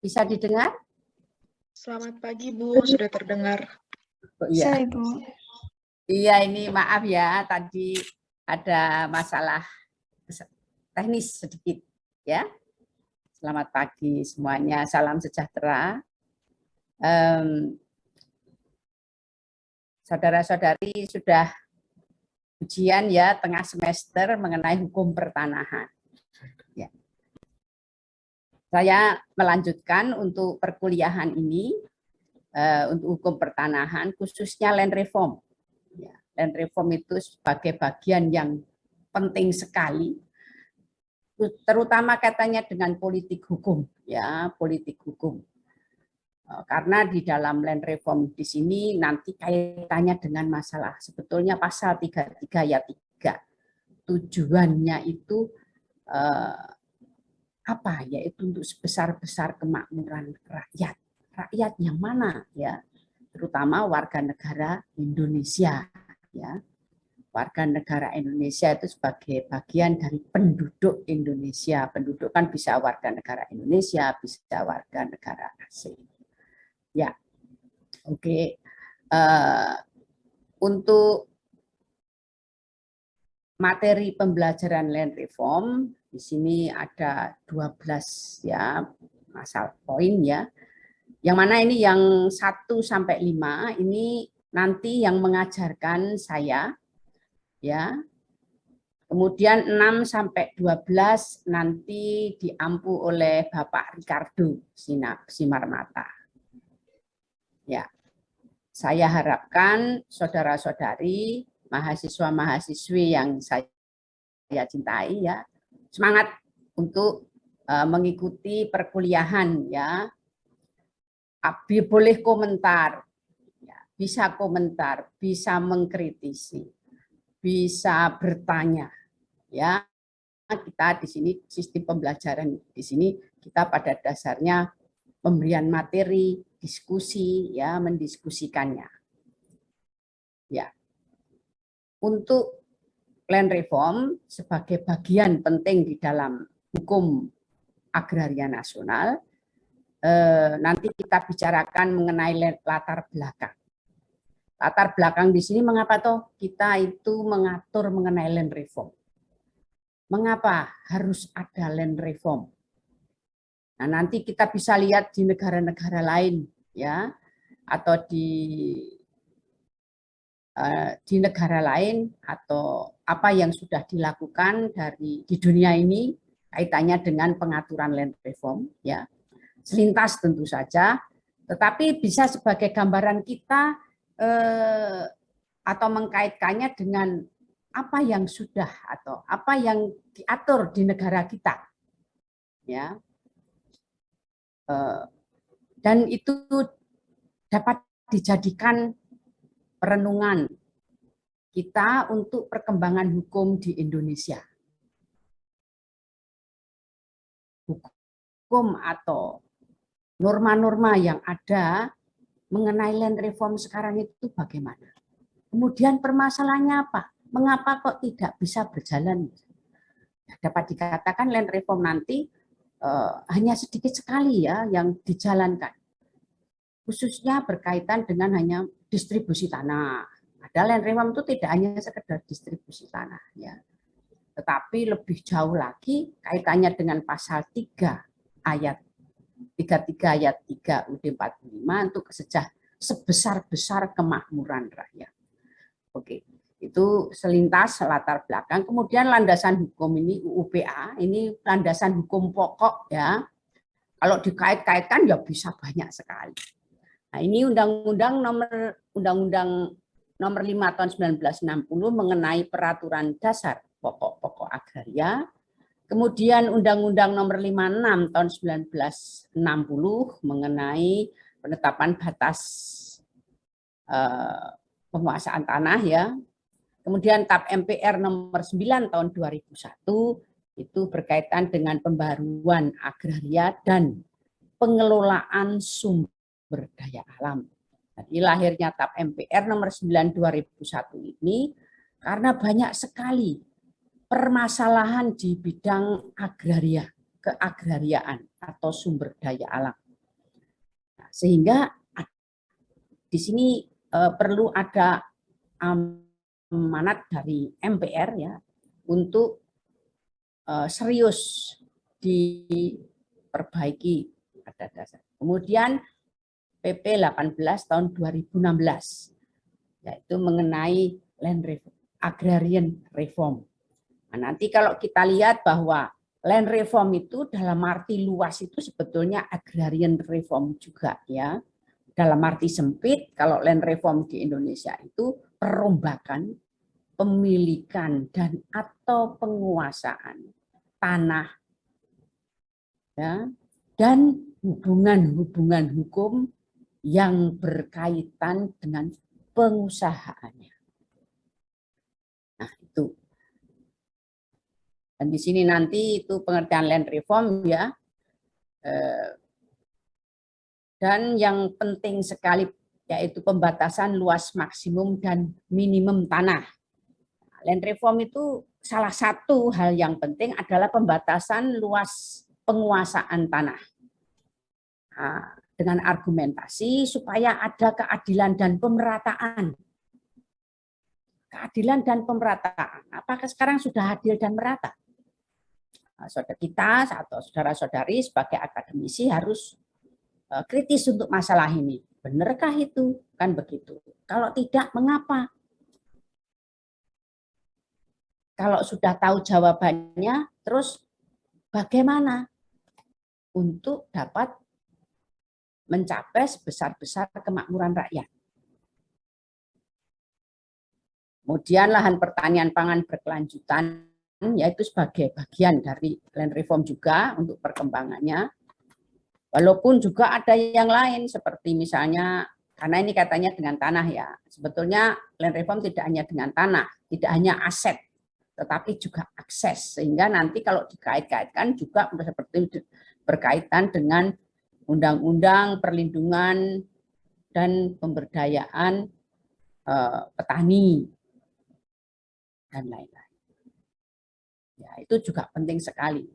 Bisa didengar? Selamat pagi, Bu. Sudah terdengar. Oh, iya. Saya, Bu. Iya, ini maaf ya, tadi ada masalah teknis sedikit ya. Selamat pagi semuanya, salam sejahtera. Saudara-saudari sudah ujian ya tengah semester mengenai hukum pertanahan. Ya. Saya melanjutkan untuk perkuliahan ini untuk hukum pertanahan khususnya land reform. Ya, land reform itu sebagai bagian yang penting sekali, terutama katanya dengan politik hukum, ya politik hukum. Karena di dalam land reform di sini nanti kaitannya dengan masalah sebetulnya pasal 33 ayat 3. Tujuannya itu apa? Yaitu untuk sebesar-besar kemakmuran rakyat. Rakyat yang mana ya? Terutama warga negara Indonesia ya. Warga negara Indonesia itu sebagai bagian dari penduduk Indonesia. Penduduk kan bisa warga negara Indonesia, bisa warga negara asing. Ya, oke. Untuk materi pembelajaran land reform di sini ada 12 ya masalah poin ya. Yang mana ini yang 1 sampai 5 ini nanti yang mengajarkan saya ya. Kemudian 6 sampai 12 nanti diampu oleh Bapak Ricardo Simarmata. Ya. Saya harapkan saudara-saudari, mahasiswa-mahasiswi yang saya cintai ya, semangat untuk mengikuti perkuliahan ya. Boleh komentar, ya, bisa mengkritisi, bisa bertanya ya. Kita di sini sistem pembelajaran di sini kita pada dasarnya pemberian materi, diskusi ya, mendiskusikannya. Ya. Untuk land reform sebagai bagian penting di dalam hukum agraria nasional, nanti kita bicarakan mengenai latar belakang. Latar belakang di sini mengapa toh kita itu mengatur mengenai land reform? Mengapa harus ada land reform? Nah, nanti kita bisa lihat di negara-negara lain ya, atau di negara lain atau apa yang sudah dilakukan di dunia ini kaitannya dengan pengaturan land reform ya. Selintas tentu saja, tetapi bisa sebagai gambaran kita atau mengkaitkannya dengan apa yang sudah atau apa yang diatur di negara kita ya. Dan itu dapat dijadikan perenungan kita untuk perkembangan hukum di Indonesia. Hukum atau norma-norma yang ada mengenai land reform sekarang itu bagaimana? Kemudian permasalahannya apa? Mengapa kok tidak bisa berjalan? Dapat dikatakan land reform nanti hanya sedikit sekali ya yang dijalankan. Khususnya berkaitan dengan hanya distribusi tanah. Padahal land reform itu tidak hanya sekedar distribusi tanah ya. Tetapi lebih jauh lagi kaitannya dengan pasal 3 ayat 33 ayat 3 UUD 45 untuk sebesar-besar kemakmuran rakyat. Oke, itu selintas latar belakang. Kemudian landasan hukum ini UUPA, ini landasan hukum pokok ya. Kalau dikait-kaitkan ya bisa banyak sekali. Nah, ini Undang-Undang nomor 5 tahun 1960 mengenai peraturan dasar pokok-pokok agraria. Kemudian Undang-Undang nomor 56 tahun 1960 mengenai penetapan batas penguasaan tanah ya. Kemudian TAP MPR nomor 9 tahun 2001 itu berkaitan dengan pembaruan agraria dan pengelolaan sumber daya alam. Jadi lahirnya TAP MPR nomor 9 2001 ini karena banyak sekali permasalahan di bidang agraria, keagrariaan atau sumber daya alam. sehingga di sini perlu ada amanat dari MPR ya untuk serius diperbaiki pada dasar. Kemudian PP 18 tahun 2016 yaitu mengenai land reform, agrarian reform. Nah, nanti kalau kita lihat bahwa land reform itu dalam arti luas itu sebetulnya agrarian reform juga ya. Dalam arti sempit, kalau land reform di Indonesia itu perombakan, pemilikan dan atau penguasaan tanah ya, dan hubungan-hubungan hukum yang berkaitan dengan pengusahaannya. Nah, itu. Dan di sini nanti itu pengertian land reform ya. Dan yang penting sekali yaitu pembatasan luas maksimum dan minimum tanah. Land reform itu salah satu hal yang penting adalah pembatasan luas penguasaan tanah. Nah, dengan argumentasi supaya ada keadilan dan pemerataan. Keadilan dan pemerataan. Apakah sekarang sudah adil dan merata? Nah, saudara kita atau saudara-saudari sebagai akademisi harus kritis untuk masalah ini. Benarkah itu? Kan begitu. Kalau tidak, mengapa? Kalau sudah tahu jawabannya, terus bagaimana untuk dapat mencapai sebesar-besar kemakmuran rakyat. Kemudian lahan pertanian pangan berkelanjutan, yaitu sebagai bagian dari land reform juga untuk perkembangannya. Walaupun juga ada yang lain seperti misalnya, karena ini katanya dengan tanah ya, sebetulnya land reform tidak hanya dengan tanah, tidak hanya aset, tetapi juga akses. Sehingga nanti kalau dikait-kaitkan juga seperti berkaitan dengan undang-undang perlindungan dan pemberdayaan petani dan lain-lain. Ya, itu juga penting sekali.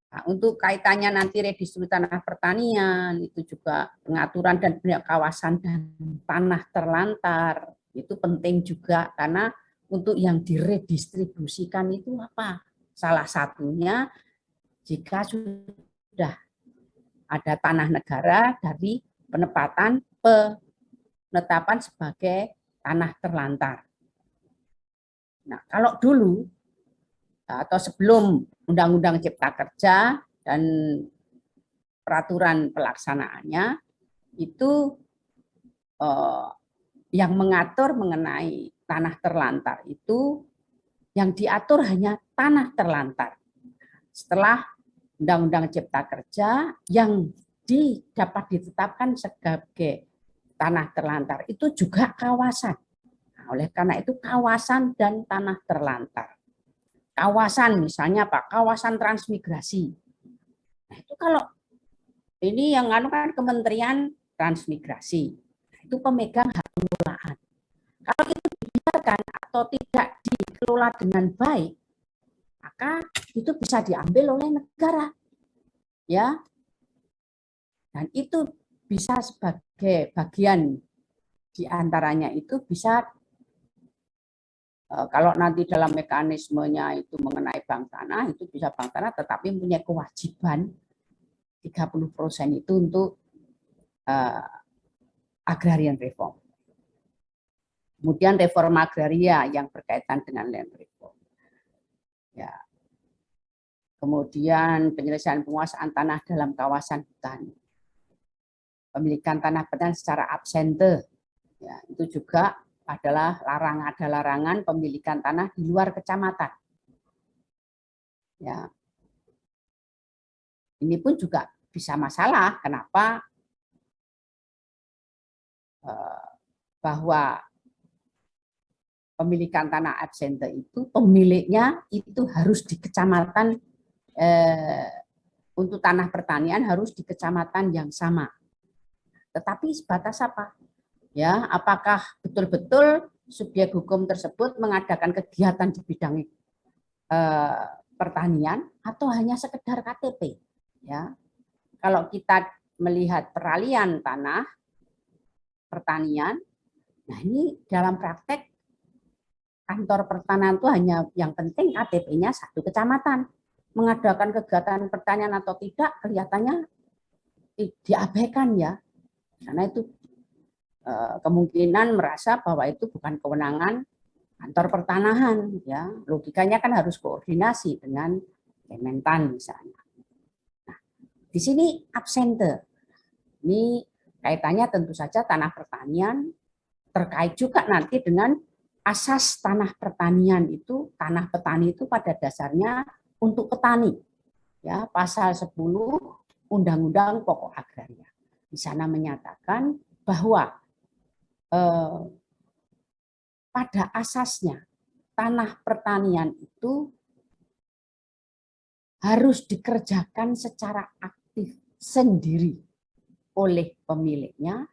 Nah, untuk kaitannya nanti redistribusi tanah pertanian, itu juga pengaturan dan kawasan dan tanah terlantar, itu penting juga karena untuk yang diredistribusikan itu apa? Salah satunya jika sudah ada tanah negara dari penetapan sebagai tanah terlantar. Nah, kalau dulu atau sebelum Undang-Undang Cipta Kerja dan peraturan pelaksanaannya itu yang mengatur mengenai tanah terlantar itu yang diatur hanya tanah terlantar. Setelah Undang-Undang Cipta Kerja yang dapat ditetapkan sebagai tanah terlantar itu juga kawasan. Nah, oleh karena itu kawasan dan tanah terlantar. Kawasan misalnya apa? Kawasan transmigrasi. Nah, itu kalau ini yang kan Kementerian Transmigrasi. Nah, itu pemegang hak pengelolaan. Kalau itu dibiarkan atau tidak dikelola dengan baik, maka itu bisa diambil oleh negara. Ya. Dan itu bisa sebagai bagian diantaranya itu bisa kalau nanti dalam mekanismenya itu mengenai bank tanah, itu bisa bank tanah tetapi punya kewajiban 30% itu untuk agrarian reform. Kemudian reforma agraria yang berkaitan dengan land reform. Ya. Kemudian penyelesaian penguasaan tanah dalam kawasan hutan. Pemilikan tanah pertanian secara absente. Ya, itu juga adalah larangan pemilikan tanah di luar kecamatan. Ya. Ini pun juga bisa masalah. Kenapa? Bahwa pemilikan tanah absente itu pemiliknya itu harus di kecamatan untuk tanah pertanian harus di kecamatan yang sama. Tetapi sebatas apa? Ya, apakah betul-betul subjek hukum tersebut mengadakan kegiatan di bidang pertanian atau hanya sekedar KTP? Ya, kalau kita melihat peralihan tanah pertanian. Nah, ini dalam praktek kantor pertanian itu hanya yang penting KTP-nya satu kecamatan. Mengadakan kegiatan pertanian atau tidak kelihatannya diabaikan ya. Karena itu kemungkinan merasa bahwa itu bukan kewenangan kantor pertanahan ya. Logikanya kan harus koordinasi dengan Kementan misalnya. Nah, di sini absente. Ini kaitannya tentu saja tanah pertanian terkait juga nanti dengan asas tanah pertanian itu, tanah petani itu pada dasarnya untuk petani. Ya, pasal 10 Undang-Undang Pokok Agraria. Di sana menyatakan bahwa pada asasnya tanah pertanian itu harus dikerjakan secara aktif sendiri oleh pemiliknya.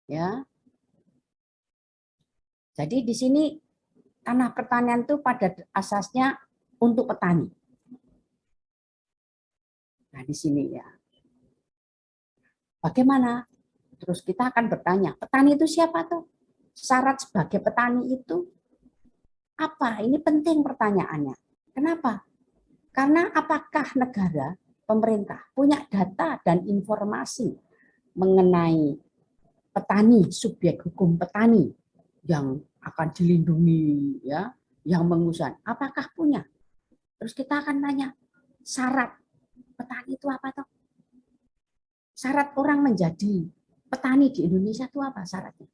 Ya. Jadi di sini tanah pertanian itu pada asasnya untuk petani. Nah, di sini ya. Bagaimana? Terus kita akan bertanya, petani itu siapa tuh? Syarat sebagai petani itu apa? Ini penting pertanyaannya. Kenapa? Karena apakah negara, pemerintah punya data dan informasi mengenai petani, subjek hukum petani yang akan dilindungi, ya, yang mengusahakan. Apakah punya? Terus kita akan tanya, syarat petani itu apa toh? Syarat orang menjadi petani di Indonesia itu apa syaratnya?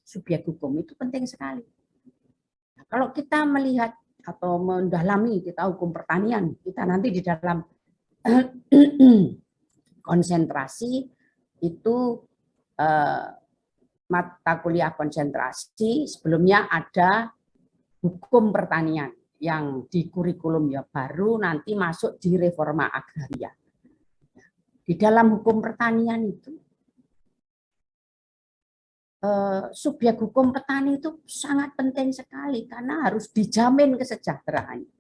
Subjek hukum itu penting sekali. Nah, kalau kita melihat atau mendalami kita hukum pertanian, kita nanti di dalam konsentrasi itu mata kuliah konsentrasi sebelumnya ada hukum pertanian yang di kurikulum ya baru nanti masuk di reforma agraria. Di dalam hukum pertanian itu subjek hukum petani itu sangat penting sekali karena harus dijamin kesejahteraannya.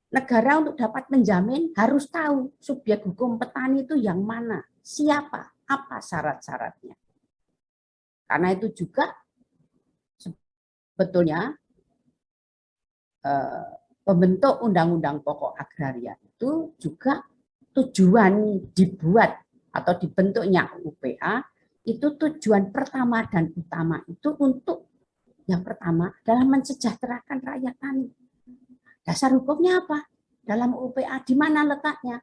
Negara untuk dapat menjamin harus tahu subjek hukum petani itu yang mana, siapa, apa syarat-syaratnya. Karena itu juga sebetulnya pembentuk Undang-Undang Pokok Agraria itu juga tujuan dibuat atau dibentuknya UPA itu tujuan pertama dan utama itu untuk yang pertama adalah mensejahterakan rakyat tani. Dasar hukumnya apa? Dalam UPA di mana letaknya?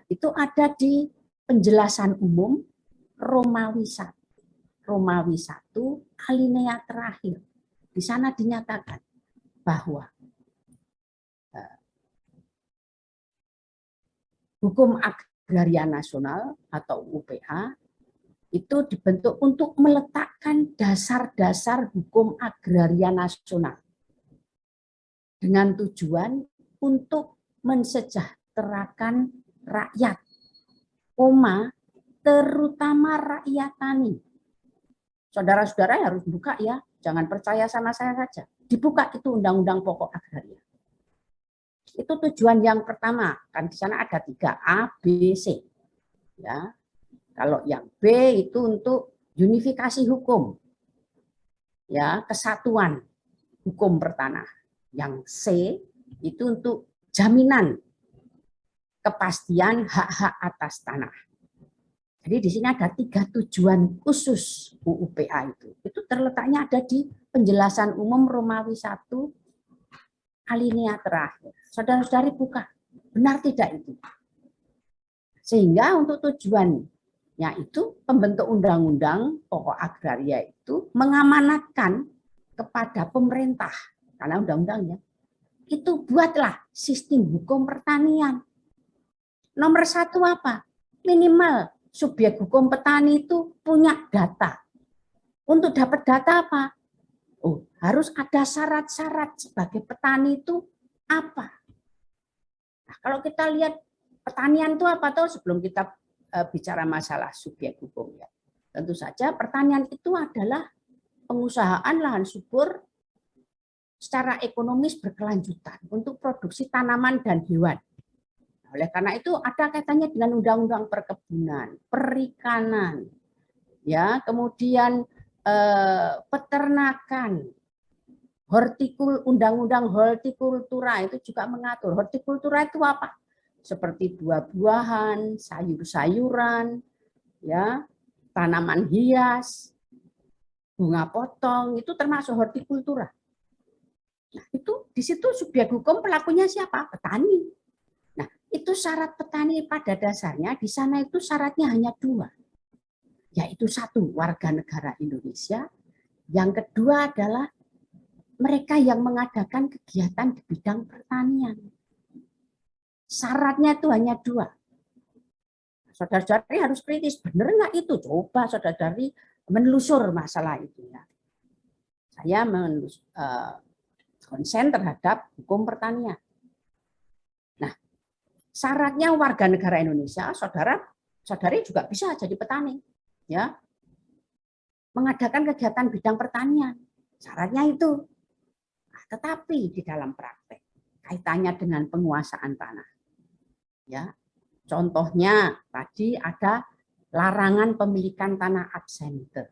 Itu ada di penjelasan umum Romawi 1. Romawi 1 alinea terakhir. Di sana dinyatakan bahwa hukum agraria nasional atau UPA itu dibentuk untuk meletakkan dasar-dasar hukum agraria nasional dengan tujuan untuk mensejahterakan rakyat, terutama rakyat tani. Saudara-saudara harus buka ya, jangan percaya sama saya saja. Dibuka itu Undang-Undang Pokok Agraria. Itu tujuan yang pertama, kan di sana ada 3 A, B, C. Ya. Kalau yang B itu untuk unifikasi hukum. Ya, kesatuan hukum pertanah. Yang C itu untuk jaminan kepastian hak-hak atas tanah. Jadi di sini ada 3 tujuan khusus UUPA itu. Itu terletaknya ada di penjelasan umum Romawi 1 alinea terakhir. Saudara-saudari buka, benar tidak itu? Sehingga untuk tujuannya itu pembentuk undang-undang pokok agraria itu mengamanatkan kepada pemerintah, karena undang-undangnya, itu buatlah sistem hukum pertanian. Nomor 1 apa? Minimal subjek hukum petani itu punya data. Untuk dapat data apa? Oh, harus ada syarat-syarat sebagai petani itu apa? Nah, kalau kita lihat pertanian itu apa tuh sebelum kita bicara masalah subjek hukum ya. Tentu saja pertanian itu adalah pengusahaan lahan subur secara ekonomis berkelanjutan untuk produksi tanaman dan hewan. oleh karena itu ada kaitannya dengan undang-undang perkebunan, perikanan, ya, kemudian peternakan, undang-undang hortikultura itu juga mengatur. Hortikultura itu apa? Seperti buah-buahan, sayur-sayuran, ya, tanaman hias, bunga potong, itu termasuk hortikultura. Nah, itu di situ subjek hukum pelakunya siapa? Petani. Nah, itu syarat petani pada dasarnya di sana itu syaratnya hanya dua, yaitu satu, warga negara Indonesia, yang kedua adalah mereka yang mengadakan kegiatan di bidang pertanian. Syaratnya itu hanya dua. Saudara-saudari harus kritis, benar nggak itu? Coba saudara-saudari menelusur masalah itu ya. Saya konsen terhadap hukum pertanian. Nah, syaratnya warga negara Indonesia, saudari juga bisa jadi petani, ya, mengadakan kegiatan bidang pertanian. Syaratnya itu. Nah, tetapi di dalam praktek kaitannya dengan penguasaan tanah, ya. Contohnya tadi ada larangan pemilikan tanah absenter.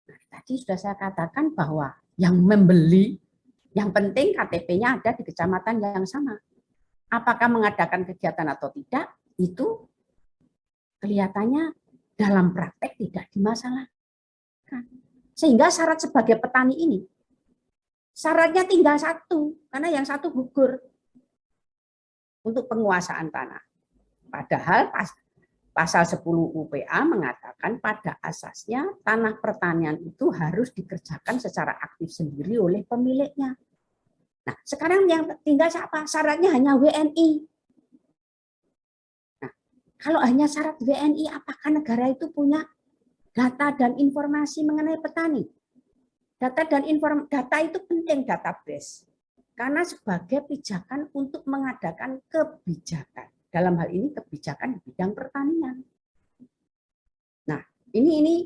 Nah, tadi sudah saya katakan bahwa yang membeli, yang penting KTP-nya ada di kecamatan yang sama. Apakah mengadakan kegiatan atau tidak, itu kelihatannya dalam praktek tidak dimasalahkan. Sehingga syarat sebagai petani ini, syaratnya tinggal satu, karena yang satu gugur untuk penguasaan tanah. Padahal pasal 10 UPA mengatakan pada asasnya tanah pertanian itu harus dikerjakan secara aktif sendiri oleh pemiliknya. Nah, sekarang yang tinggal siapa? Syaratnya hanya WNI. Nah, kalau hanya syarat WNI, apakah negara itu punya data dan informasi mengenai petani? Data itu penting, database. Karena sebagai pijakan untuk mengadakan kebijakan. Dalam hal ini kebijakan di bidang pertanian. Nah, ini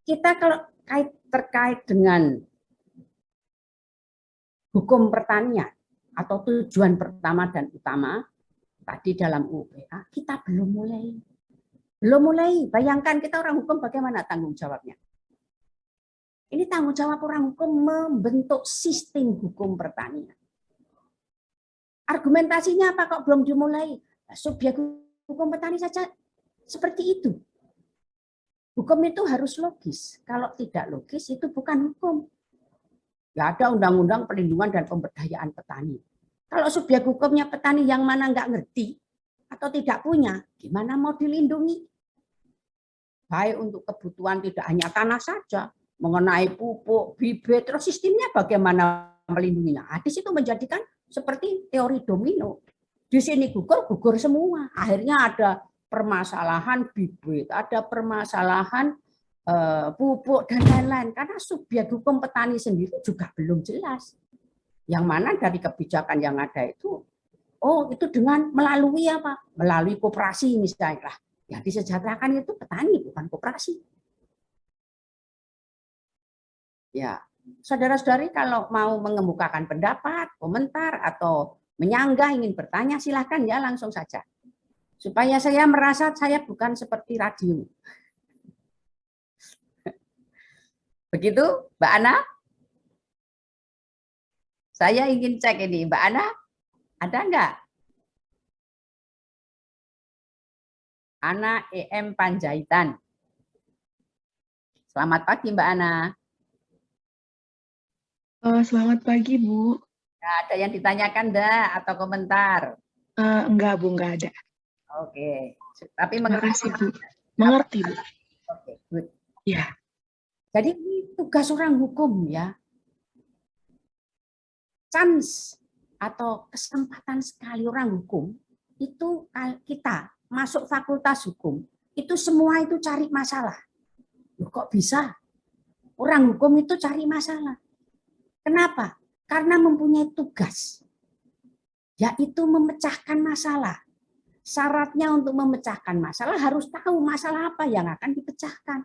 kita kalau terkait dengan hukum pertanian atau tujuan pertama dan utama tadi dalam UPA, kita belum mulai. Bayangkan kita orang hukum bagaimana tanggung jawabnya? Ini tanggung jawab orang hukum membentuk sistem hukum pertanian. Argumentasinya apa kok belum dimulai? Subjek hukum petani saja seperti itu. Hukum itu harus logis. Kalau tidak logis itu bukan hukum. Ya ada undang-undang perlindungan dan pemberdayaan petani. Kalau subjek hukumnya petani yang mana nggak ngerti atau tidak punya, gimana mau dilindungi? Baik untuk kebutuhan tidak hanya tanah saja, mengenai pupuk, bibit, terus sistemnya bagaimana melindunginya. Di situ menjadikan seperti teori domino. Di sini gugur semua. Akhirnya ada permasalahan bibit, ada permasalahan pupuk dan lain-lain. Karena subjek hukum petani sendiri juga belum jelas. Yang mana dari kebijakan yang ada itu, itu dengan melalui apa? Melalui koperasi misalnya. Yang disejahterakan itu petani, bukan koperasi. Ya, saudara-saudari kalau mau mengemukakan pendapat, komentar, atau menyanggah, ingin bertanya, silahkan ya langsung saja. Supaya saya merasa saya bukan seperti radio. Begitu, Mbak Ana? Saya ingin cek ini, Mbak Ana, ada enggak? Ana EM Panjaitan. Selamat pagi, Mbak Ana. Selamat pagi, Bu. Nah, ada yang ditanyakan enggak atau komentar? Enggak, Bu, enggak ada. Oke. Tapi Terima mengerti, kasih, Bu. Mengerti, Bu. Oke, good. Ya. Jadi ini tugas orang hukum ya. Chance atau kesempatan sekali orang hukum itu kita masuk fakultas hukum itu semua itu cari masalah. Loh, kok bisa? Orang hukum itu cari masalah. Kenapa? Karena mempunyai tugas, yaitu memecahkan masalah. Syaratnya untuk memecahkan masalah harus tahu masalah apa yang akan dipecahkan.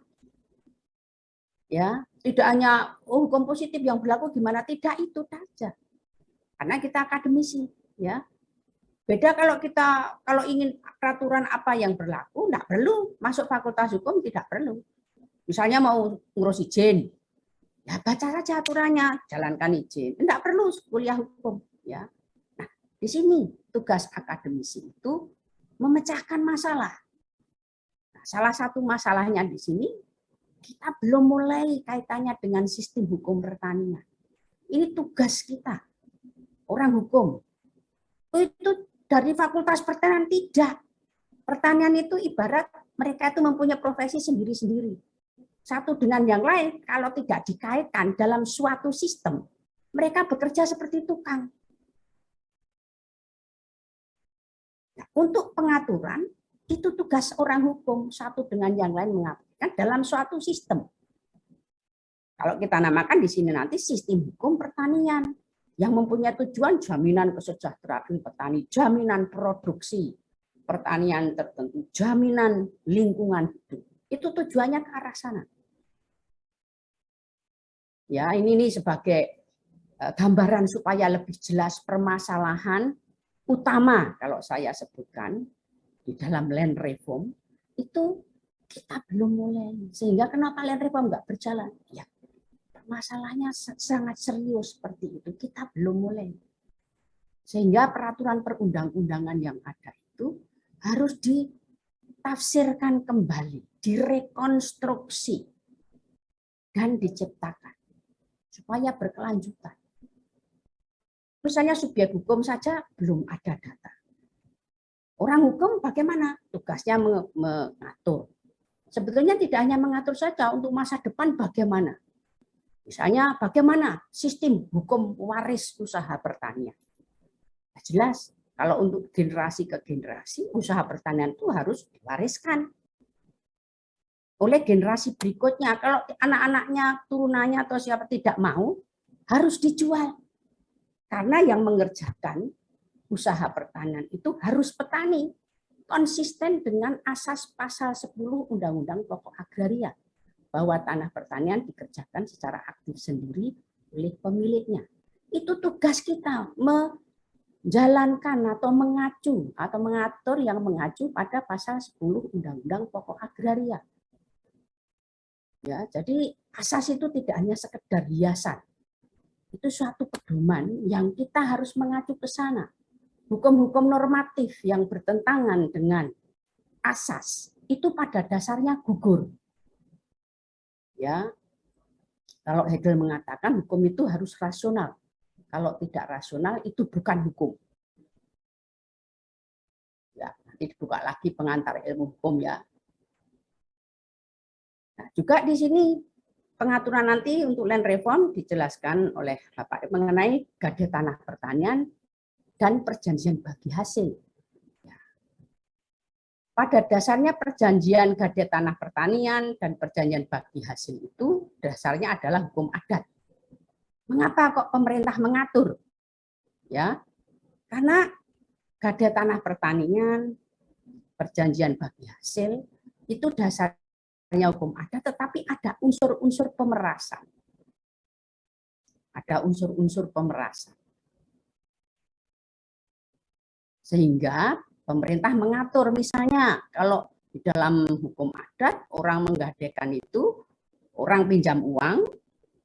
Ya, tidak hanya hukum positif yang berlaku gimana, tidak itu saja. Karena kita akademisi, ya. Beda kalau ingin peraturan apa yang berlaku, tidak perlu masuk fakultas hukum, tidak perlu. Misalnya mau ngurus izin, ya baca saja aturannya, jalankan izin. Tidak perlu kuliah hukum. Ya. Nah, di sini tugas akademisi itu memecahkan masalah. Nah, salah satu masalahnya di sini, kita belum mulai kaitannya dengan sistem hukum pertanian. Ini tugas kita, orang hukum. Itu dari fakultas pertanian tidak. Pertanian itu ibarat mereka itu mempunyai profesi sendiri-sendiri. Satu dengan yang lain, kalau tidak dikaitkan dalam suatu sistem, mereka bekerja seperti tukang. Nah, untuk pengaturan, itu tugas orang hukum, satu dengan yang lain mengaturkan dalam suatu sistem. Kalau kita namakan di sini nanti sistem hukum pertanian, yang mempunyai tujuan jaminan kesejahteraan petani, jaminan produksi pertanian tertentu, jaminan lingkungan hidup. Itu tujuannya ke arah sana. Ya, ini sebagai gambaran supaya lebih jelas permasalahan utama kalau saya sebutkan di dalam land reform itu kita belum mulai. Sehingga kenapa land reform nggak berjalan? Ya, masalahnya sangat serius seperti itu. Kita belum mulai. Sehingga peraturan perundang-undangan yang ada itu harus ditafsirkan kembali, direkonstruksi, dan diciptakan supaya berkelanjutan. Misalnya subjek hukum saja belum ada data. Orang hukum bagaimana? Tugasnya mengatur. Sebetulnya tidak hanya mengatur saja, untuk masa depan bagaimana. Misalnya bagaimana sistem hukum waris usaha pertanian. Jelas, kalau untuk generasi ke generasi, usaha pertanian itu harus diwariskan oleh generasi berikutnya. Kalau anak-anaknya, turunannya atau siapa tidak mau, harus dijual. Karena yang mengerjakan usaha pertanian itu harus petani. Konsisten dengan asas pasal 10 Undang-Undang Pokok Agraria. Bahwa tanah pertanian dikerjakan secara aktif sendiri oleh pemiliknya. Itu tugas kita, menjalankan atau mengacu atau mengatur yang mengacu pada pasal 10 Undang-Undang Pokok Agraria. Ya, jadi asas itu tidak hanya sekedar hiasan. Itu suatu pedoman yang kita harus mengacu ke sana. Hukum-hukum normatif yang bertentangan dengan asas itu pada dasarnya gugur. Ya, kalau Hegel mengatakan hukum itu harus rasional. Kalau tidak rasional itu bukan hukum. Ya, nanti dibuka lagi pengantar ilmu hukum ya. Nah, juga di sini pengaturan nanti untuk land reform dijelaskan oleh Bapak mengenai gade tanah pertanian dan perjanjian bagi hasil. Pada dasarnya perjanjian gade tanah pertanian dan perjanjian bagi hasil itu dasarnya adalah hukum adat. Mengapa kok pemerintah mengatur? Ya, karena gade tanah pertanian, perjanjian bagi hasil itu dasarnya hukum adat, tetapi ada unsur-unsur pemerasan. Ada unsur-unsur pemerasan. Sehingga pemerintah mengatur, misalnya kalau di dalam hukum adat orang menggadekan itu, orang pinjam uang,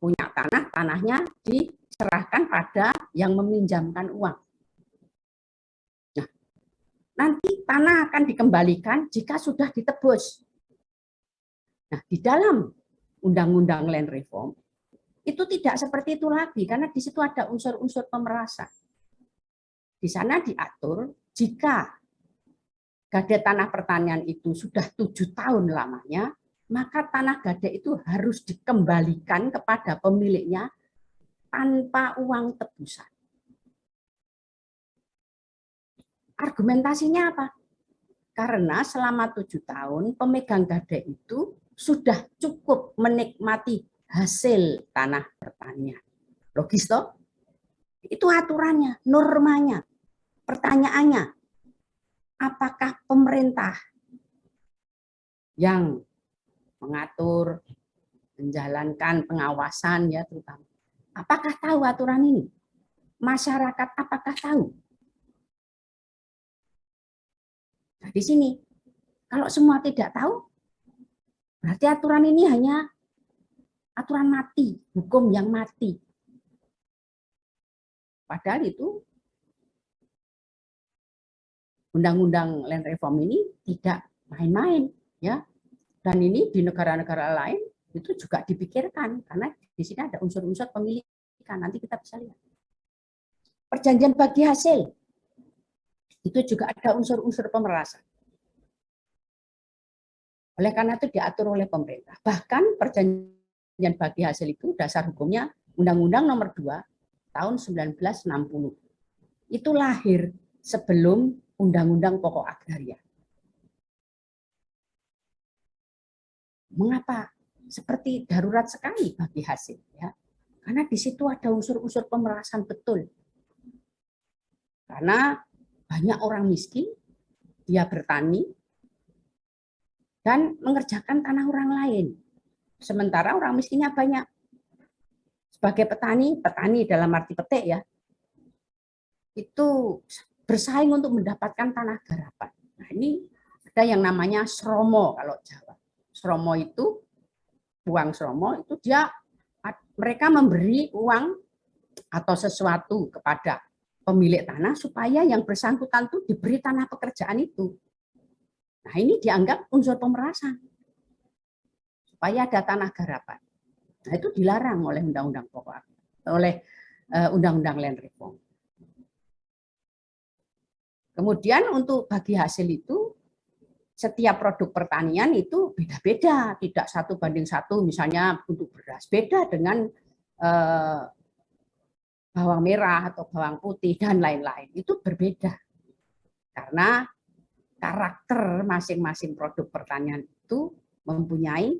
punya tanah, tanahnya diserahkan pada yang meminjamkan uang. Nah, nanti tanah akan dikembalikan jika sudah ditebus. Nah, di dalam Undang-Undang Land Reform itu tidak seperti itu lagi, karena di situ ada unsur-unsur pemerasan. Di sana diatur jika gade tanah pertanian itu sudah 7 tahun lamanya, maka tanah gade itu harus dikembalikan kepada pemiliknya tanpa uang tebusan. Argumentasinya apa? Karena selama 7 tahun pemegang gade itu sudah cukup menikmati hasil tanah pertanian. Logis toh? Itu aturannya, normanya. Pertanyaannya, apakah pemerintah yang mengatur, menjalankan pengawasan ya terutama, apakah tahu aturan ini? Masyarakat apakah tahu? Nah, di sini kalau semua tidak tahu, berarti aturan ini hanya aturan mati, hukum yang mati. Padahal itu undang-undang land reform ini tidak main-main, ya. Dan ini di negara-negara lain itu juga dipikirkan karena di sini ada unsur-unsur pemilikan. Nanti kita bisa lihat. Perjanjian bagi hasil itu juga ada unsur-unsur pemerasan. Oleh karena itu diatur oleh pemerintah. Bahkan perjanjian bagi hasil itu dasar hukumnya Undang-Undang Nomor 2 tahun 1960. Itu lahir sebelum Undang-Undang Pokok Agraria. Mengapa seperti darurat sekali bagi hasil? Ya, karena di situ ada unsur-unsur pemerasan betul. Karena banyak orang miskin, dia bertani dan mengerjakan tanah orang lain. Sementara orang miskinnya banyak. Sebagai petani, petani dalam arti petik ya, itu bersaing untuk mendapatkan tanah garapan. Nah, ini ada yang namanya sromo kalau Jawa. Sromo itu, uang sromo itu mereka memberi uang atau sesuatu kepada pemilik tanah supaya yang bersangkutan itu diberi tanah pekerjaan itu. Nah, ini dianggap unsur pemerasan supaya ada tanah garapan. Nah, itu dilarang oleh Undang-Undang Pokok, oleh Undang-Undang Land Reform. Kemudian untuk bagi hasil itu setiap produk pertanian itu beda-beda, tidak 1:1, misalnya untuk beras beda dengan bawang merah atau bawang putih dan lain-lain, itu berbeda karena karakter masing-masing produk pertanian itu mempunyai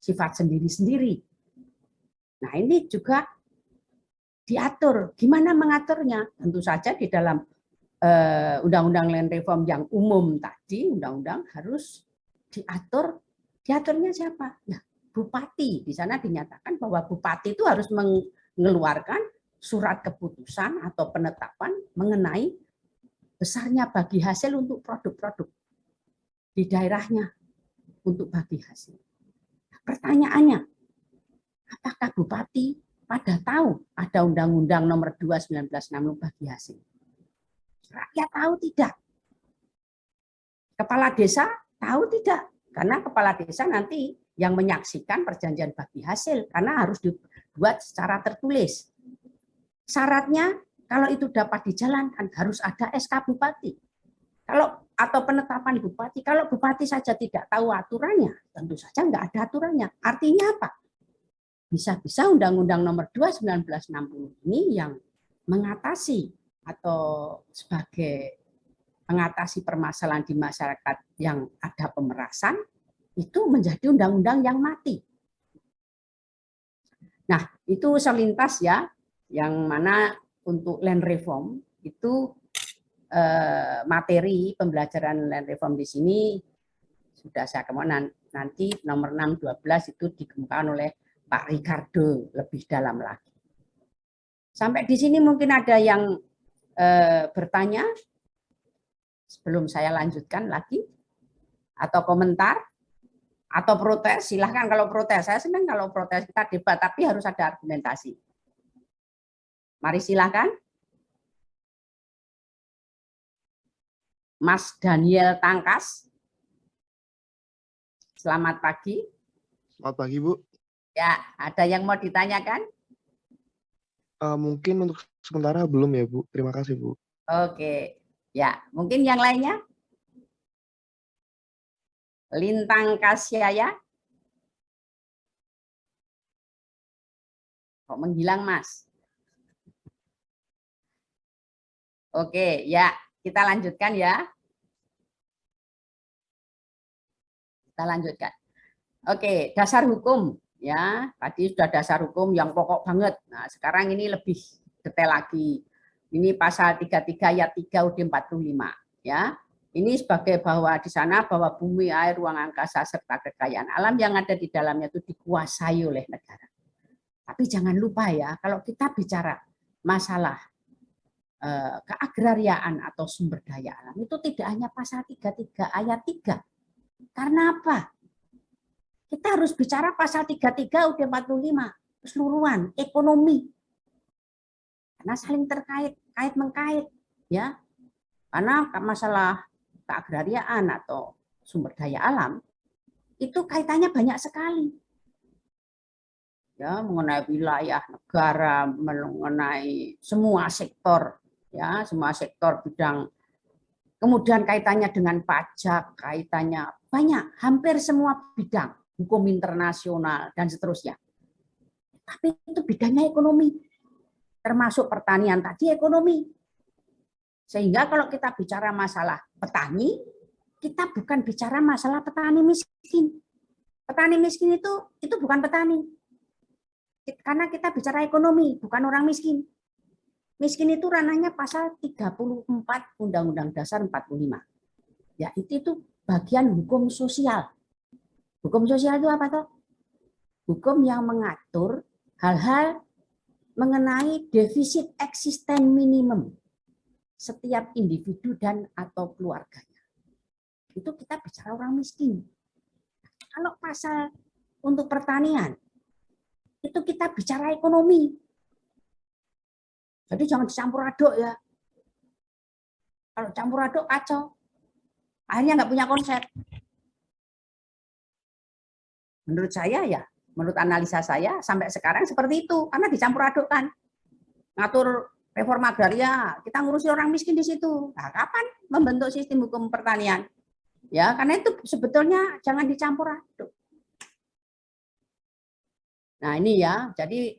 sifat sendiri-sendiri. Nah, ini juga diatur. Gimana mengaturnya? Tentu saja di dalam Undang-Undang Land Reform yang umum tadi, undang-undang harus diatur. Diaturnya siapa? Ya, bupati. Di sana dinyatakan bahwa bupati itu harus mengeluarkan surat keputusan atau penetapan mengenai besarnya bagi hasil untuk produk-produk di daerahnya untuk bagi hasil. Pertanyaannya, apakah bupati pada tahu ada Undang-Undang Nomor 2 1960 bagi hasil? Rakyat tahu tidak? Kepala desa tahu tidak? Karena kepala desa nanti yang menyaksikan perjanjian bagi hasil karena harus dibuat secara tertulis. Syaratnya kalau itu dapat dijalankan harus ada SK Bupati. Kalau atau penetapan bupati, kalau bupati saja tidak tahu aturannya, tentu saja nggak ada aturannya. Artinya apa? Bisa-bisa Undang-Undang Nomor 2 1960 ini yang mengatasi atau sebagai mengatasi permasalahan di masyarakat yang ada pemerasan, itu menjadi undang-undang yang mati. Nah, itu selintas ya, yang mana untuk land reform itu materi pembelajaran land reform di sini sudah saya kemukakan, nanti nomor 6/12 itu dikemukakan oleh Pak Ricardo lebih dalam lagi. Sampai di sini mungkin ada yang bertanya sebelum saya lanjutkan lagi, atau komentar, atau protes. Silahkan kalau protes. Saya senang kalau protes, kita debat, tapi harus ada argumentasi. Mari silahkan. Mas Daniel Tangkas. Selamat pagi. Selamat pagi, Bu. Ya, ada yang mau ditanyakan? Mungkin untuk sementara belum ya, Bu. Terima kasih, Bu. Oke. Ya, mungkin yang lainnya? Lintang Kasyaya. Kok menghilang, Mas? Oke, ya. Kita lanjutkan ya. Kita lanjutkan. Oke, dasar hukum. Ya, tadi sudah dasar hukum yang pokok banget. Nah, sekarang ini lebih detail lagi. Ini pasal 33 ayat 3 UUD 45. Ya. Ini sebagai bahwa di sana bahwa bumi, air, ruang angkasa serta kekayaan alam yang ada di dalamnya itu dikuasai oleh negara. Tapi jangan lupa ya, kalau kita bicara masalah keagrariaan atau sumber daya alam itu tidak hanya pasal 33 ayat 3. Karena apa? Kita harus bicara pasal 33 UUD 45 keseluruhan ekonomi. Karena saling terkait, kait mengkait, ya. Karena masalah keagrariaan atau sumber daya alam itu kaitannya banyak sekali. Ya, mengenai wilayah negara, mengenai semua sektor, ya, semua sektor bidang. Kemudian kaitannya dengan pajak, kaitannya banyak, hampir semua bidang, hukum internasional dan seterusnya. Tapi itu bidangnya ekonomi. Termasuk pertanian tadi ekonomi. Sehingga kalau kita bicara masalah petani, kita bukan bicara masalah petani miskin. Petani miskin itu bukan petani. Karena kita bicara ekonomi, bukan orang miskin. Miskin itu ranahnya pasal 34 Undang-Undang Dasar 45. Ya, itu bagian hukum sosial. Hukum sosial itu apa toh? Hukum yang mengatur hal-hal mengenai defisit eksisten minimum setiap individu dan atau keluarganya. Itu kita bicara orang miskin. Kalau pasal untuk pertanian, itu kita bicara ekonomi. Jadi jangan dicampur aduk ya. Kalau campur aduk kacau. Akhirnya nggak punya konsep. Menurut saya ya, menurut analisa saya sampai sekarang seperti itu. Karena dicampur adukkan. Ngatur reforma agraria, kita ngurusi orang miskin di situ. Nah, kapan membentuk sistem hukum pertanian? Ya, karena itu sebetulnya jangan dicampur aduk. Nah, ini ya, jadi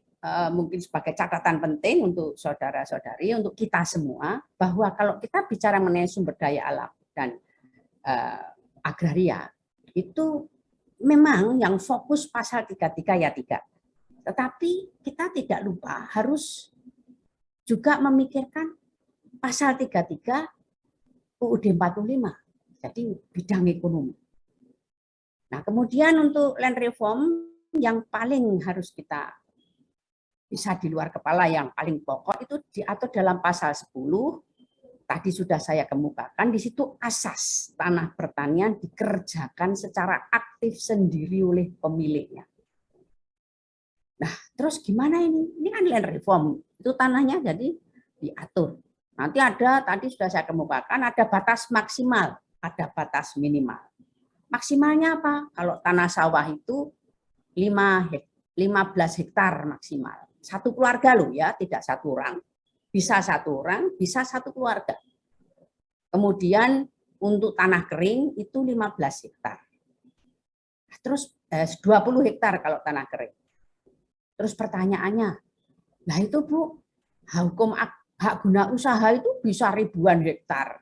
mungkin sebagai catatan penting untuk saudara-saudari, untuk kita semua, bahwa kalau kita bicara mengenai sumber daya alam dan agraria, itu memang yang fokus pasal 33 ayat 3. Tetapi kita tidak lupa harus juga memikirkan pasal 33 UUD 45. Jadi bidang ekonomi. Nah, kemudian untuk land reform yang paling harus kita bisa di luar kepala, yang paling pokok itu diatur dalam pasal 10. Tadi sudah saya kemukakan, di situ asas tanah pertanian dikerjakan secara aktif sendiri oleh pemiliknya. Nah, terus gimana ini? Ini kan land reform, itu tanahnya jadi diatur. Nanti ada, tadi sudah saya kemukakan, ada batas maksimal, ada batas minimal. Maksimalnya apa? Kalau tanah sawah itu 15 hektar maksimal. Satu keluarga loh ya, tidak satu orang. Bisa satu orang, bisa satu keluarga. Kemudian untuk tanah kering itu 15 hektar. Terus 20 hektar kalau tanah kering. Terus pertanyaannya, nah itu Bu, hukum hak guna usaha itu bisa ribuan hektar.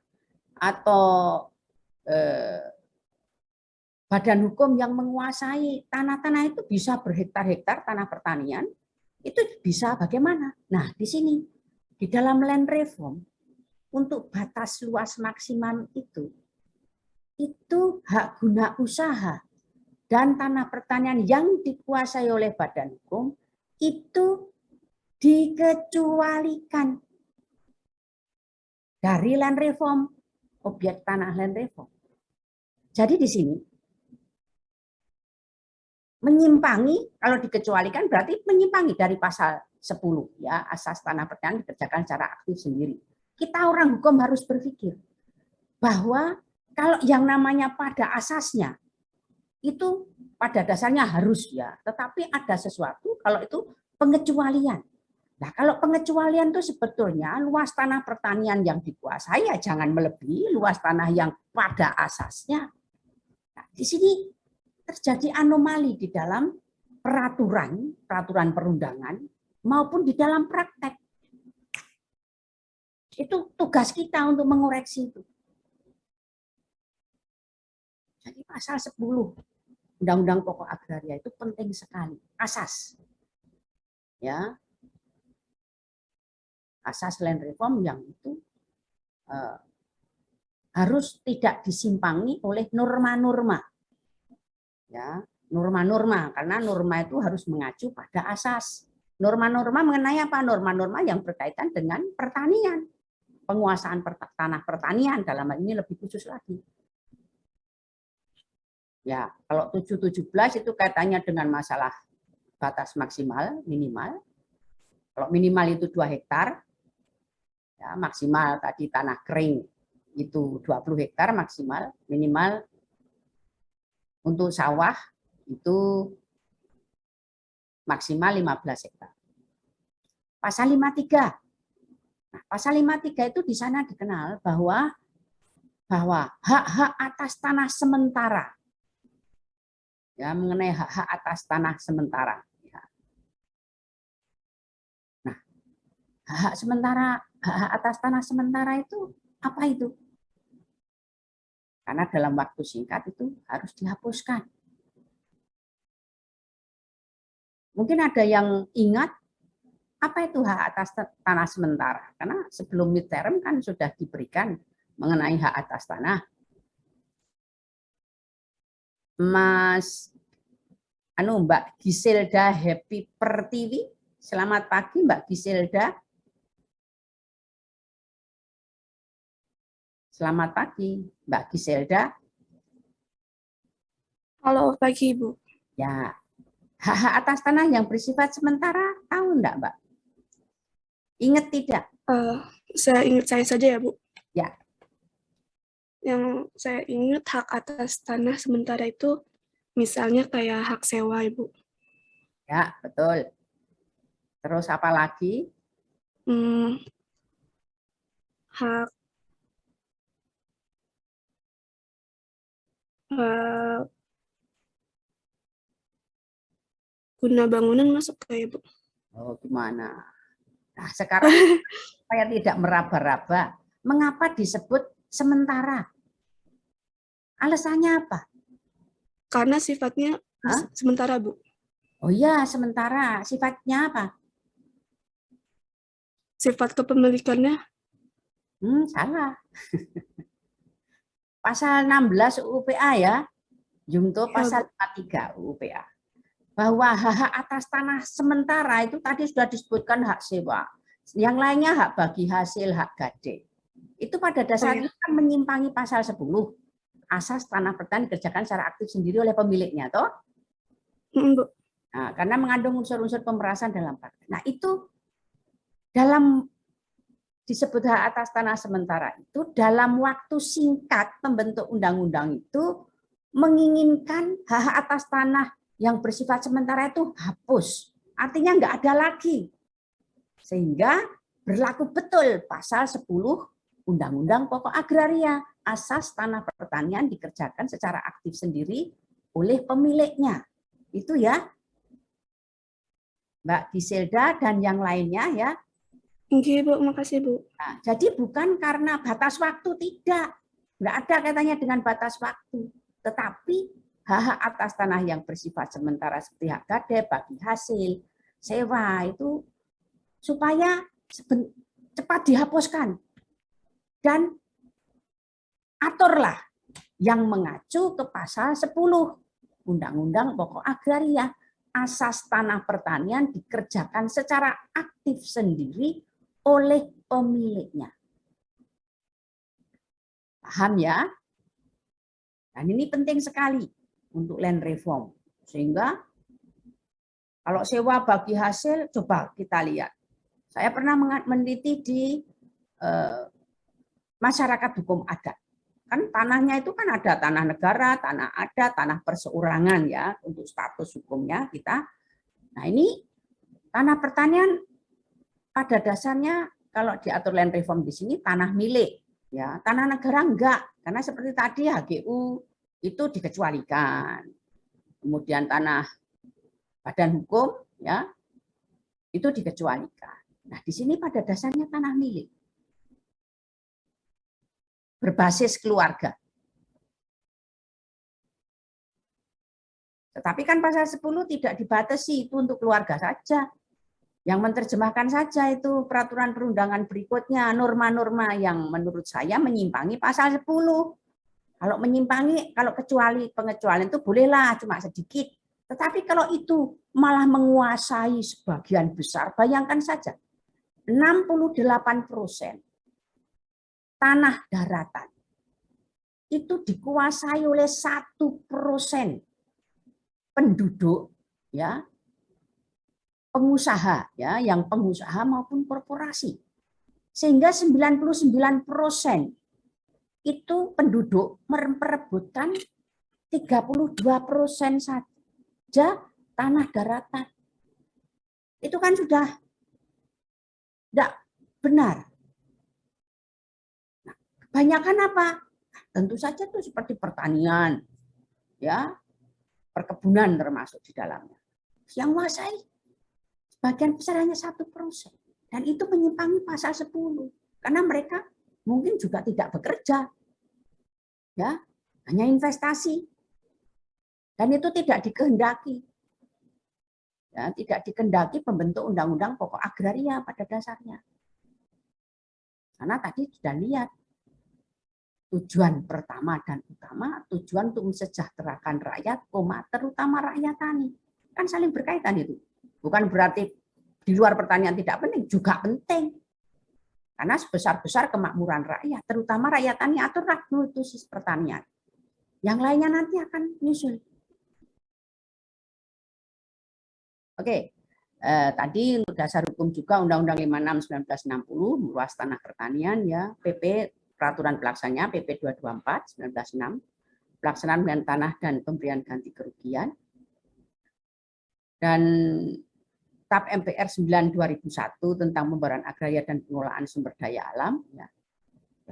Atau badan hukum yang menguasai tanah-tanah itu bisa berhektar-hektar tanah pertanian, itu bisa bagaimana? Nah, di sini, di dalam land reform, untuk batas luas maksimum itu hak guna usaha dan tanah pertanian yang dikuasai oleh badan hukum, itu dikecualikan dari land reform, objek tanah land reform. Jadi di sini menyimpangi, kalau dikecualikan berarti menyimpangi dari pasal 10 ya, asas tanah pertanian dikerjakan secara aktif sendiri. Kita orang hukum harus berpikir bahwa kalau yang namanya pada asasnya itu pada dasarnya harus ya, tetapi ada sesuatu kalau itu pengecualian. Nah, kalau pengecualian itu sebetulnya luas tanah pertanian yang dikuasai ya jangan melebihi luas tanah yang pada asasnya. Nah, di sini terjadi anomali di dalam peraturan perundangan maupun di dalam praktek. Itu tugas kita untuk mengoreksi itu. Jadi pasal 10 Undang-Undang Pokok Agraria itu penting sekali, asas. Ya. Asas land reform yang itu harus tidak disimpangi oleh norma-norma. Ya, norma-norma, karena norma itu harus mengacu pada asas. Norma-norma mengenai apa? Norma-norma yang berkaitan dengan pertanian. penguasaan tanah pertanian, dalam hal ini lebih khusus lagi. Ya, kalau 717 itu kaitannya dengan masalah batas maksimal, minimal. Kalau minimal itu 2 hektar, ya, maksimal tadi tanah kering itu 20 hektar maksimal, minimal untuk sawah itu maksimal 15 hektar. Pasal 53. Nah, pasal 53 itu di sana dikenal bahwa hak-hak atas tanah sementara, ya, mengenai hak-hak atas tanah sementara. Ya. Nah, hak atas tanah sementara itu apa itu? Karena dalam waktu singkat itu harus dihapuskan. Mungkin ada yang ingat apa itu hak atas tanah sementara? Karena sebelum midterm kan sudah diberikan mengenai hak atas tanah. Mbak Giselda Happy Pertiwi, selamat pagi Mbak Giselda. Selamat pagi Mbak Giselda. Halo pagi Ibu. Ya, hak-hak atas tanah yang bersifat sementara tahu enggak Mbak? Ingat tidak? Saya ingat saya saja ya Bu. Ya. Yang saya ingat hak atas tanah sementara itu misalnya kayak hak sewa Ibu. Ya, betul. Terus apa lagi? Hak guna bangunan masuk kayak Bu. Oh, gimana? Nah, sekarang saya tidak meraba-raba. Mengapa disebut sementara? Alasannya apa? Karena sifatnya sementara Bu. Oh iya, sementara. Sifatnya apa? Sifat kepemilikannya? Salah. Pasal 16 UPA ya. Junto pasal 53 UPA. Bahwa hak atas tanah sementara itu tadi sudah disebutkan hak sewa. Yang lainnya hak bagi hasil, hak gade. Itu pada dasarnya kan menyimpangi pasal 10. Asas tanah pertanian dikerjakan secara aktif sendiri oleh pemiliknya, toh? Nah, karena mengandung unsur-unsur pemerasan dalam praktek. Nah, itu dalam disebut hak atas tanah sementara itu dalam waktu singkat pembentuk undang-undang itu menginginkan hak atas tanah yang bersifat sementara itu hapus. Artinya nggak ada lagi. Sehingga berlaku betul pasal 10 Undang-Undang Pokok Agraria. Asas tanah pertanian dikerjakan secara aktif sendiri oleh pemiliknya. Itu ya, Mbak Giselda dan yang lainnya ya. Oke, Bu, makasih Bu. Nah, jadi bukan karena batas waktu, tidak. Nggak ada katanya dengan batas waktu. Tetapi hak atas tanah yang bersifat sementara seperti hak gade, bagi hasil, sewa itu supaya cepat dihapuskan. Dan aturlah yang mengacu ke pasal 10 Undang-Undang Pokok Agraria. Asas tanah pertanian dikerjakan secara aktif sendiri oleh pemiliknya. Paham ya? Dan ini penting sekali untuk land reform. Sehingga kalau sewa bagi hasil, coba kita lihat. Saya pernah meneliti di masyarakat hukum adat. Kan tanahnya itu kan ada tanah negara, tanah adat, tanah perseorangan ya untuk status hukumnya kita. Nah ini tanah pertanian pada dasarnya kalau diatur land reform di sini tanah milik ya, tanah negara enggak karena seperti tadi HGU itu dikecualikan. Kemudian tanah badan hukum ya itu dikecualikan. Nah di sini pada dasarnya tanah milik. Berbasis keluarga. Tetapi kan pasal 10 tidak dibatasi itu untuk keluarga saja. Yang menerjemahkan saja itu peraturan perundangan berikutnya, norma-norma yang menurut saya menyimpangi pasal 10. Kalau menyimpangi, kalau pengecualian itu bolehlah cuma sedikit. Tetapi kalau itu malah menguasai sebagian besar, bayangkan saja 68% tanah daratan itu dikuasai oleh 1% penduduk, ya, pengusaha, ya, yang pengusaha maupun korporasi. Sehingga 99% itu penduduk memperebutkan 32% saja tanah daratan. Itu kan sudah tidak benar. Nah, kebanyakan apa? Tentu saja itu seperti pertanian, ya, perkebunan termasuk di dalamnya. Yang menguasai sebagian besar hanya 1%. Dan itu menyimpangi pasal 10. Karena mereka mungkin juga tidak bekerja. Ya, hanya investasi. Dan itu tidak dikehendaki. Ya, tidak dikehendaki pembentuk undang-undang pokok agraria pada dasarnya. Karena tadi sudah lihat tujuan pertama dan utama, tujuan untuk mensejahterakan rakyat, terutama rakyat tani. Kan saling berkaitan itu. Bukan berarti di luar pertanian tidak penting, juga penting. Karena sebesar-besar kemakmuran rakyat, terutama rakyat tani, atur itu pertanian. Yang lainnya nanti akan nyusul. Oke, tadi untuk dasar hukum juga Undang-Undang 56 1960 meluas tanah pertanian, ya, PP peraturan pelaksananya PP 224 1906 pelaksanaan pembelian tanah dan pemberian ganti kerugian, dan TAP MPR 9 2001 tentang pembaruan agraria dan pengelolaan sumber daya alam. Ya.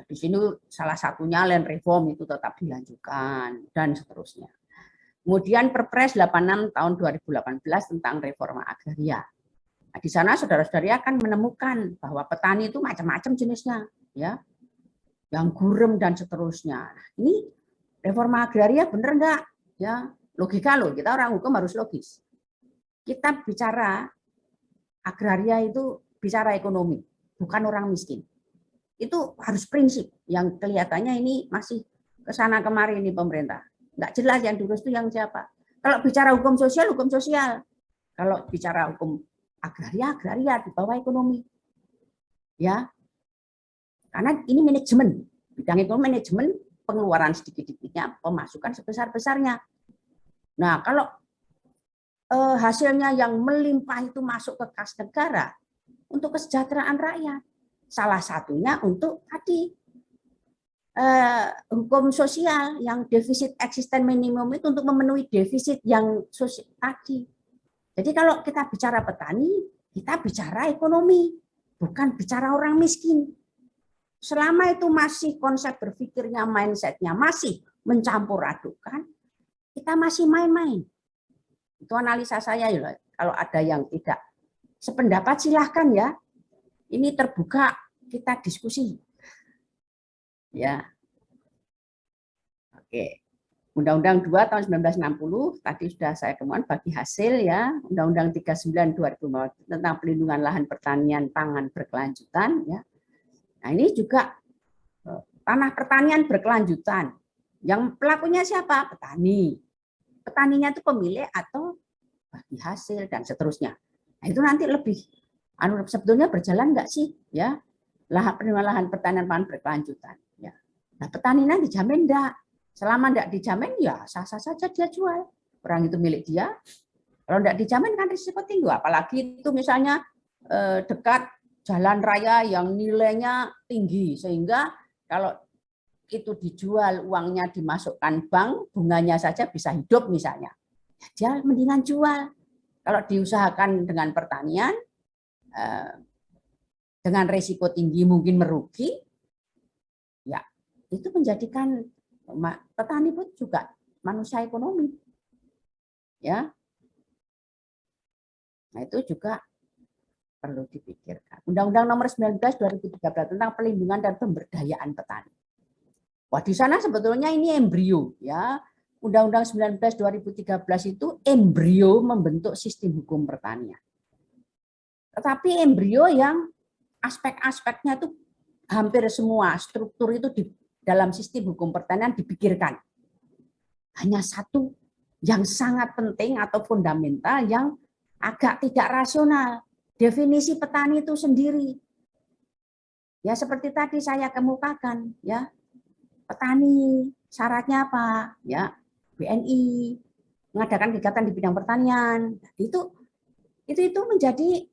Di sini salah satunya land reform itu tetap dilanjutkan dan seterusnya. Kemudian Perpres 86 tahun 2018 tentang reforma agraria. Nah, di sana saudara-saudari akan menemukan bahwa petani itu macam-macam jenisnya, ya, yang gurem dan seterusnya. Nah, ini reforma agraria benar enggak? Ya, logika loh, kita orang hukum harus logis. Kita bicara agraria itu bicara ekonomi, bukan orang miskin. Itu harus prinsip yang kelihatannya ini masih kesana kemari ini pemerintah. Nggak jelas yang diurus itu yang siapa. Kalau bicara hukum sosial, hukum sosial. Kalau bicara hukum agraria, agraria di bawah ekonomi. Ya, karena ini manajemen. Bidang itu manajemen, pengeluaran sedikit-sedikitnya, pemasukan sebesar-besarnya. Nah, kalau hasilnya yang melimpah itu masuk ke kas negara untuk kesejahteraan rakyat. Salah satunya untuk tadi hukum sosial yang defisit eksisten minimum itu untuk memenuhi defisit yang sosial tadi. Jadi kalau kita bicara petani, kita bicara ekonomi, bukan bicara orang miskin. Selama itu masih konsep berpikirnya, mindsetnya masih mencampur adukan, kita masih main-main. Itu analisa saya ya. Kalau ada yang tidak sependapat silahkan ya. Ini terbuka, kita diskusi. Ya. Oke. Undang-Undang 2 tahun 1960 tadi sudah saya kemukakan bagi hasil, ya. Undang-Undang 39 2005 tentang pelindungan lahan pertanian pangan berkelanjutan, ya. Nah, ini juga tanah pertanian berkelanjutan. Yang pelakunya siapa? Petani. Petaninya itu pemilik atau bagi hasil dan seterusnya. Nah, itu nanti lebih sebetulnya berjalan enggak sih, ya? Lahan pertanian pangan berkelanjutan, ya. Nah, petaninya dijamin enggak? Selama enggak dijamin, ya sah-sah saja dia jual. Orang itu milik dia. Kalau enggak dijamin kan risiko tinggi. Apalagi itu misalnya dekat jalan raya yang nilainya tinggi, sehingga kalau itu dijual, uangnya dimasukkan bank, bunganya saja bisa hidup misalnya. Ya, dia mendingan jual. Kalau diusahakan dengan pertanian, dengan risiko tinggi mungkin merugi, ya itu menjadikan petani pun juga manusia ekonomi. Ya. Nah, itu juga perlu dipikirkan. Undang-Undang Nomor 19 2013 tentang pelindungan dan pemberdayaan petani. Wah, di sana sebetulnya ini embrio, ya. Undang-Undang 19 2013 itu embrio membentuk sistem hukum pertanian. Tetapi embrio yang aspek-aspeknya itu hampir semua struktur itu di dalam sistem hukum pertanian dipikirkan. Hanya satu yang sangat penting atau fundamental yang agak tidak rasional. Definisi petani itu sendiri. Ya seperti tadi saya kemukakan, ya petani syaratnya apa? Ya BNI mengadakan kegiatan di bidang pertanian. Itu menjadi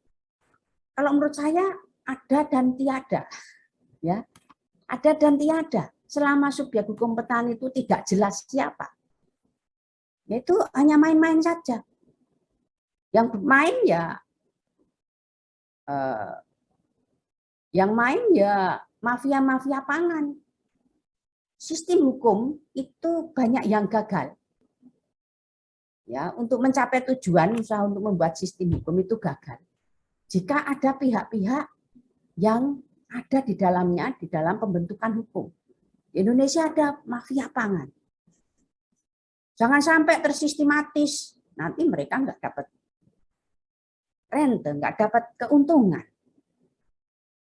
kalau menurut saya ada dan tiada, ya ada dan tiada. Selama subjek hukum petani itu tidak jelas siapa, yaitu hanya main-main saja. Yang main ya mafia-mafia pangan. Sistem hukum itu banyak yang gagal. Ya, untuk mencapai tujuan usaha untuk membuat sistem hukum itu gagal. Jika ada pihak-pihak yang ada di dalamnya, di dalam pembentukan hukum. Di Indonesia ada mafia pangan. Jangan sampai tersistematis, nanti mereka nggak dapat rente, nggak dapat keuntungan.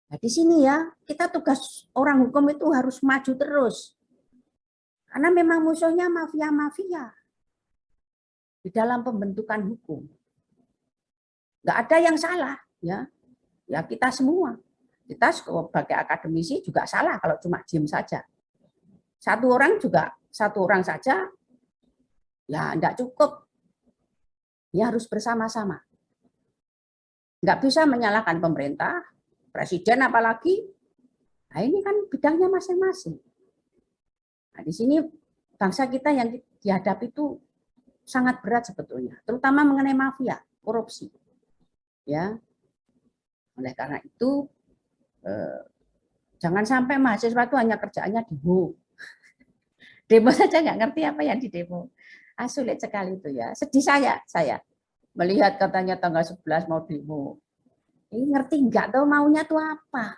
Nah, di sini ya, kita tugas orang hukum itu harus maju terus. Karena memang musuhnya mafia-mafia di dalam pembentukan hukum. Nggak ada yang salah, ya. Ya kita semua. Kita sebagai akademisi juga salah kalau cuma diem saja. Satu orang saja, ya enggak cukup. Ya harus bersama-sama. Enggak bisa menyalahkan pemerintah, presiden apalagi. Nah ini kan bidangnya masing-masing. Nah di sini bangsa kita yang dihadapi itu sangat berat sebetulnya, terutama mengenai mafia, korupsi. Ya, oleh karena itu jangan sampai mahasiswa itu hanya kerjaannya demo. Demo saja nggak ngerti apa yang di demo. Sulit sekali itu ya. Sedih saya melihat katanya tanggal 11 mau demo. Ini ngerti nggak tahu maunya tuh apa.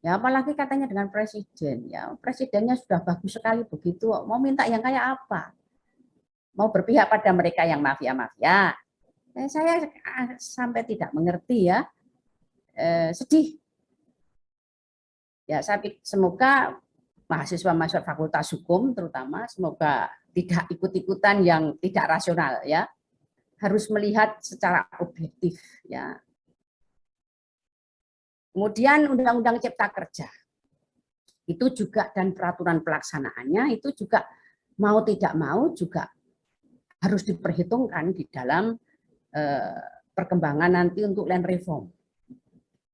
Ya apalagi katanya dengan presiden. Ya presidennya sudah bagus sekali begitu. Mau minta yang kayak apa? Mau berpihak pada mereka yang mafia-mafia. Saya sampai tidak mengerti ya. Sedih. Ya, semoga mahasiswa fakultas hukum terutama semoga tidak ikut-ikutan yang tidak rasional ya. Harus melihat secara objektif ya. Kemudian Undang-Undang Cipta Kerja. Itu juga dan peraturan pelaksanaannya itu juga mau tidak mau juga harus diperhitungkan di dalam perkembangan nanti untuk land reform.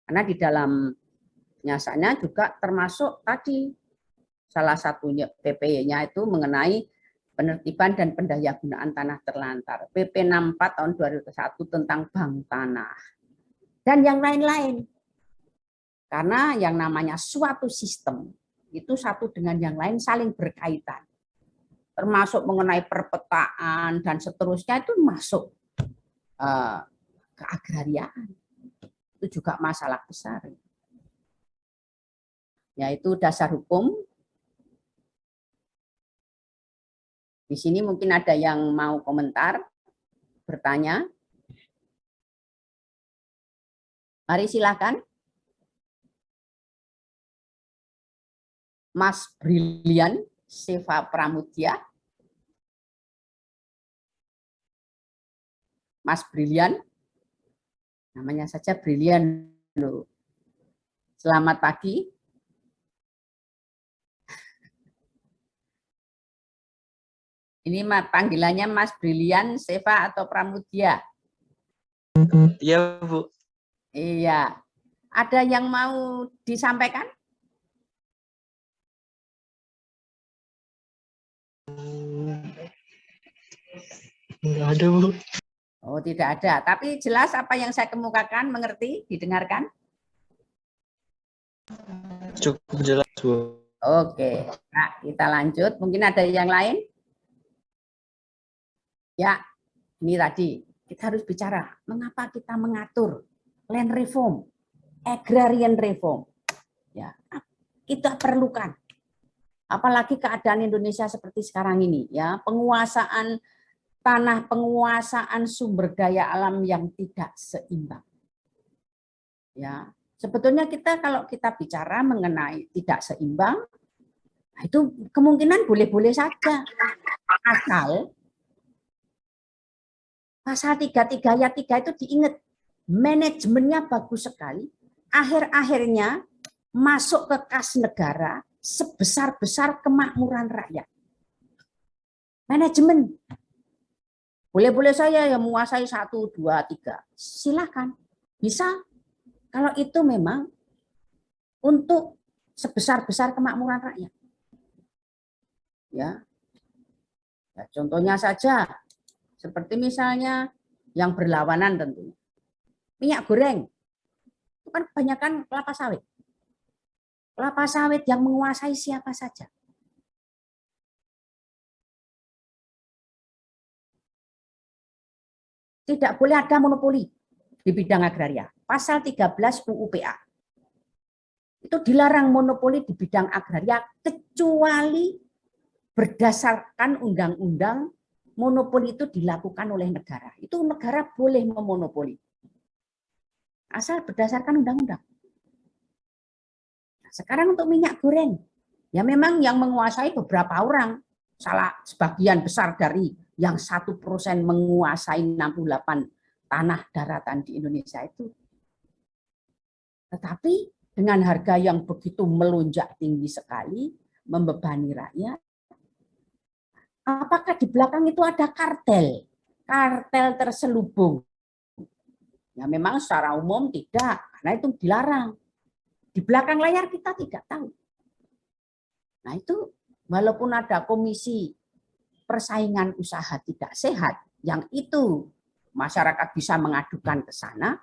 Karena di dalam nyasanya juga termasuk tadi salah satunya PP-nya itu mengenai penertiban dan pendayagunaan tanah terlantar. PP 64 tahun 2001 tentang bank tanah. Dan yang lain-lain. Karena yang namanya suatu sistem itu satu dengan yang lain saling berkaitan. Termasuk mengenai perpetaan dan seterusnya itu masuk keagrariaan. Itu juga masalah besar. Yaitu dasar hukum. Di sini mungkin ada yang mau komentar, bertanya. Mari silakan. Mas Brilian Seva Pramudya. Mas Brilian. Namanya saja Brilian loh. Selamat pagi. Ini panggilannya Mas Brilian, Seva atau Pramudya? Iya, Bu. Iya. Ada yang mau disampaikan? Enggak ada, Bu. Oh, tidak ada. Tapi jelas apa yang saya kemukakan, mengerti, didengarkan? Cukup jelas, Bu. Oke. Nah, kita lanjut. Mungkin ada yang lain? Ya, ini tadi kita harus bicara mengapa kita mengatur land reform, agrarian reform. Ya, kita perlukan. Apalagi keadaan Indonesia seperti sekarang ini, ya, penguasaan tanah, penguasaan sumber daya alam yang tidak seimbang. Ya, sebetulnya kita kalau kita bicara mengenai tidak seimbang, itu kemungkinan boleh-boleh saja. Asal pasal 33 ayat 3 itu diingat, manajemennya bagus sekali, akhir-akhirnya masuk ke kas negara sebesar-besar kemakmuran rakyat. Manajemen. Boleh-boleh saya yang menguasai 1, 2, 3. Silakan. Bisa. Kalau itu memang untuk sebesar-besar kemakmuran rakyat. Ya. Ya, contohnya saja, seperti misalnya yang berlawanan tentunya. Minyak goreng. Itu kan kebanyakan kelapa sawit. Kelapa sawit yang menguasai siapa saja. Tidak boleh ada monopoli di bidang agraria. Pasal 13 UU PA. Itu dilarang monopoli di bidang agraria kecuali berdasarkan undang-undang monopoli itu dilakukan oleh negara. Itu negara boleh memonopoli. Asal berdasarkan undang-undang. Nah, sekarang untuk minyak goreng. Ya memang yang menguasai beberapa orang. Salah sebagian besar dari yang 1% menguasai 68 tanah daratan di Indonesia itu. Tetapi dengan harga yang begitu melonjak tinggi sekali, membebani rakyat, apakah di belakang itu ada kartel? Kartel terselubung. Ya memang secara umum tidak, karena itu dilarang. Di belakang layar kita tidak tahu. Nah itu walaupun ada komisi persaingan usaha tidak sehat, yang itu masyarakat bisa mengadukan ke sana,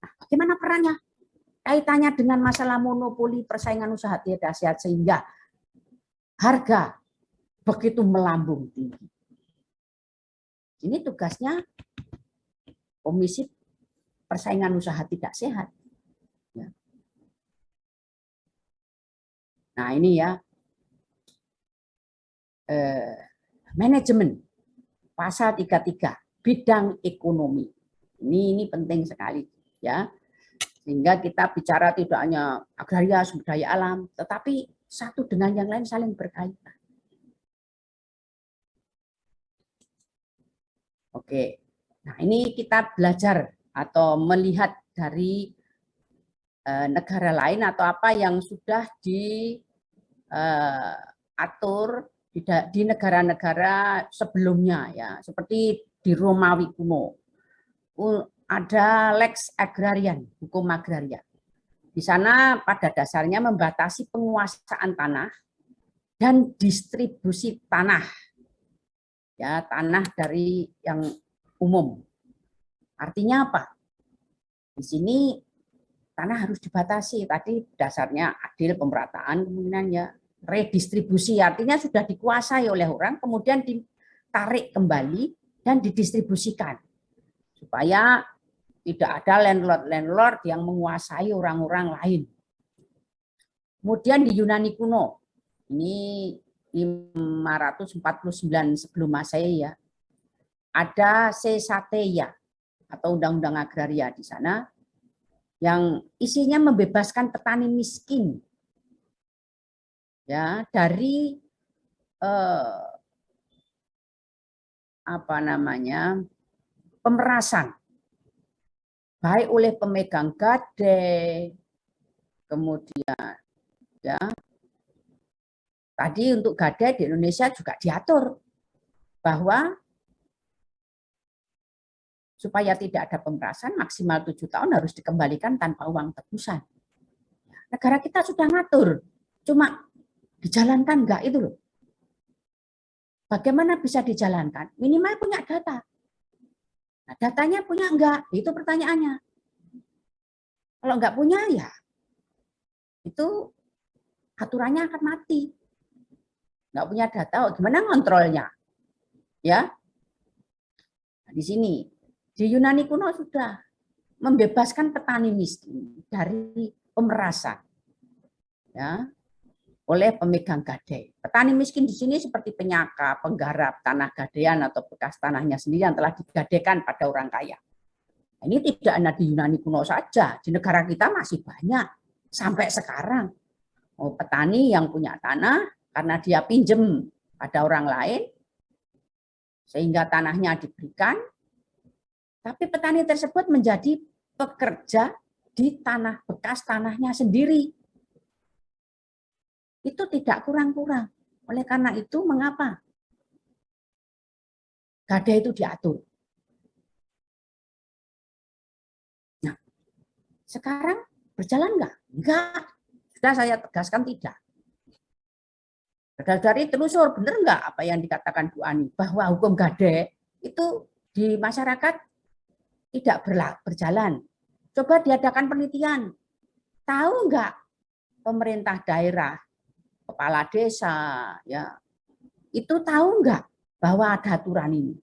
nah, bagaimana perannya? Kaitannya dengan masalah monopoli persaingan usaha tidak sehat sehingga harga begitu melambung tinggi. Ini tugasnya komisi persaingan usaha tidak sehat. Nah ini ya, manajemen pasal 33 bidang ekonomi. Ini penting sekali ya. Sehingga kita bicara tidak hanya agraria, sumber daya alam, tetapi satu dengan yang lain saling berkaitan. Oke. Nah, ini kita belajar atau melihat dari negara lain atau apa yang sudah diatur di negara-negara sebelumnya ya, seperti di Romawi kuno. Ada lex agrarian, hukum agraria. Di sana pada dasarnya membatasi penguasaan tanah dan distribusi tanah. Ya, tanah dari yang umum. Artinya apa? Di sini tanah harus dibatasi. Tadi dasarnya adil pemerataan, kemudian ya redistribusi, artinya sudah dikuasai oleh orang, kemudian ditarik kembali dan didistribusikan. Supaya tidak ada landlord yang menguasai orang-orang lain. Kemudian di Yunani kuno, ini 549 sebelum Masehi ya, ada Sesateia atau undang-undang agraria di sana yang isinya membebaskan petani miskin ya dari pemerasan baik oleh pemegang gade, kemudian ya tadi untuk gade di Indonesia juga diatur bahwa supaya tidak ada pemerasan maksimal 7 tahun harus dikembalikan tanpa uang tebusan. Negara kita sudah ngatur, cuma dijalankan enggak itu loh. Bagaimana bisa dijalankan? Minimal punya data. Nah, datanya punya enggak? Itu pertanyaannya. Kalau enggak punya ya itu aturannya akan mati. Enggak punya data, gimana ngontrolnya? Ya. Nah, di sini di Yunani kuno sudah membebaskan petani miskin dari pemerasan. Ya. Oleh pemegang gade. Petani miskin di sini seperti penyaka, penggarap tanah gadean atau bekas tanahnya sendiri yang telah digadekan pada orang kaya. Ini tidak hanya di Yunani kuno saja, di negara kita masih banyak sampai sekarang. Petani yang punya tanah karena dia pinjem pada orang lain, sehingga tanahnya diberikan, tapi petani tersebut menjadi pekerja di tanah bekas tanahnya sendiri. Itu tidak kurang-kurang. Oleh karena itu, mengapa gadai itu diatur? Nah, sekarang berjalan enggak? Enggak. Sudah saya tegaskan tidak. Dari telusur, benar enggak apa yang dikatakan Bu Ani? Bahwa hukum gadai itu di masyarakat tidak berjalan. Coba diadakan penelitian. Tahu enggak pemerintah daerah, kepala desa, ya itu tahu enggak bahwa ada aturan ini?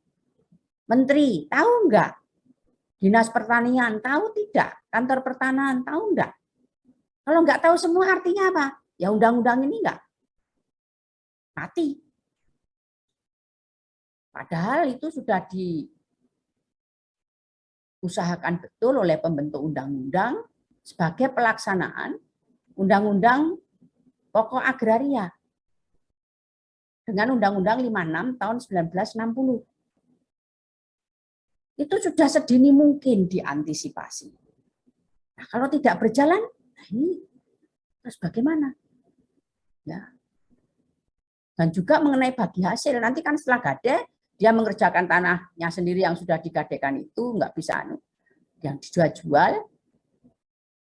Menteri tahu enggak? Dinas Pertanian tahu tidak? Kantor Pertanahan tahu enggak? Kalau enggak tahu semua artinya apa? Ya undang-undang ini enggak mati. Padahal itu sudah diusahakan betul oleh pembentuk undang-undang sebagai pelaksanaan Undang-Undang Pokok Agraria dengan Undang-Undang 56 tahun 1960. Itu sudah sedini mungkin diantisipasi. Nah, kalau tidak berjalan, nah ini terus bagaimana? Ya. Dan juga mengenai bagi hasil, nanti kan setelah gade, dia mengerjakan tanahnya sendiri yang sudah digadekan itu, nggak bisa yang dijual-jual,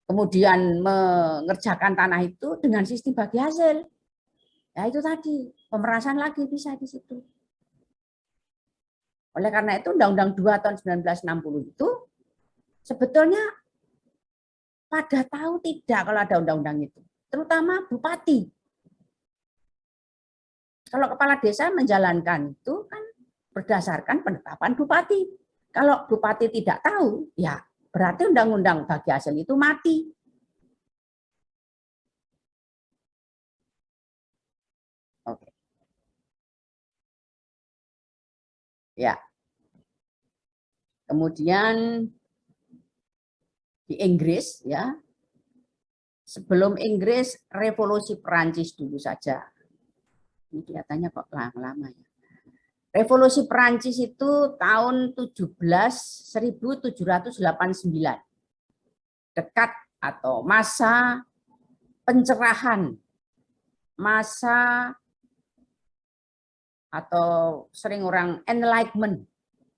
kemudian mengerjakan tanah itu dengan sistem bagi hasil. Ya itu tadi, pemerasan lagi bisa di situ. Oleh karena itu Undang-Undang 2 tahun 1960 itu sebetulnya pada tahu tidak kalau ada undang-undang itu. Terutama bupati. Kalau kepala desa menjalankan itu kan berdasarkan penetapan bupati. Kalau bupati tidak tahu, ya berarti undang-undang bagi hasil itu mati. Oke. Ya. Kemudian di Inggris, ya. Sebelum Inggris, revolusi Perancis dulu saja. Ini kelihatannya kok lama-lama ya. Revolusi Perancis itu tahun 1789. Dekat atau masa pencerahan, masa atau sering orang enlightenment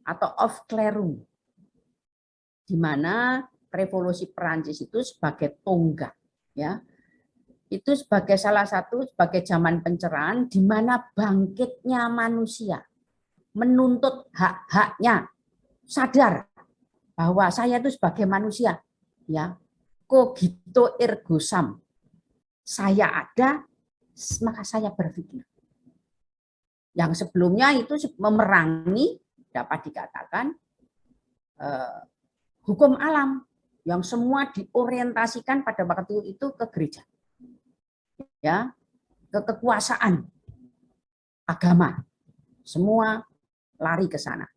atau aufklärung, di mana revolusi Perancis itu sebagai tonggak, ya, itu sebagai salah satu sebagai zaman pencerahan di mana bangkitnya manusia menuntut hak-haknya, sadar bahwa saya itu sebagai manusia, ya, cogito ergo sum, saya ada maka saya berpikir. Yang sebelumnya itu memerangi, dapat dikatakan hukum alam yang semua diorientasikan pada waktu itu ke gereja, ya, ke kekuasaan agama, semua lari ke sana.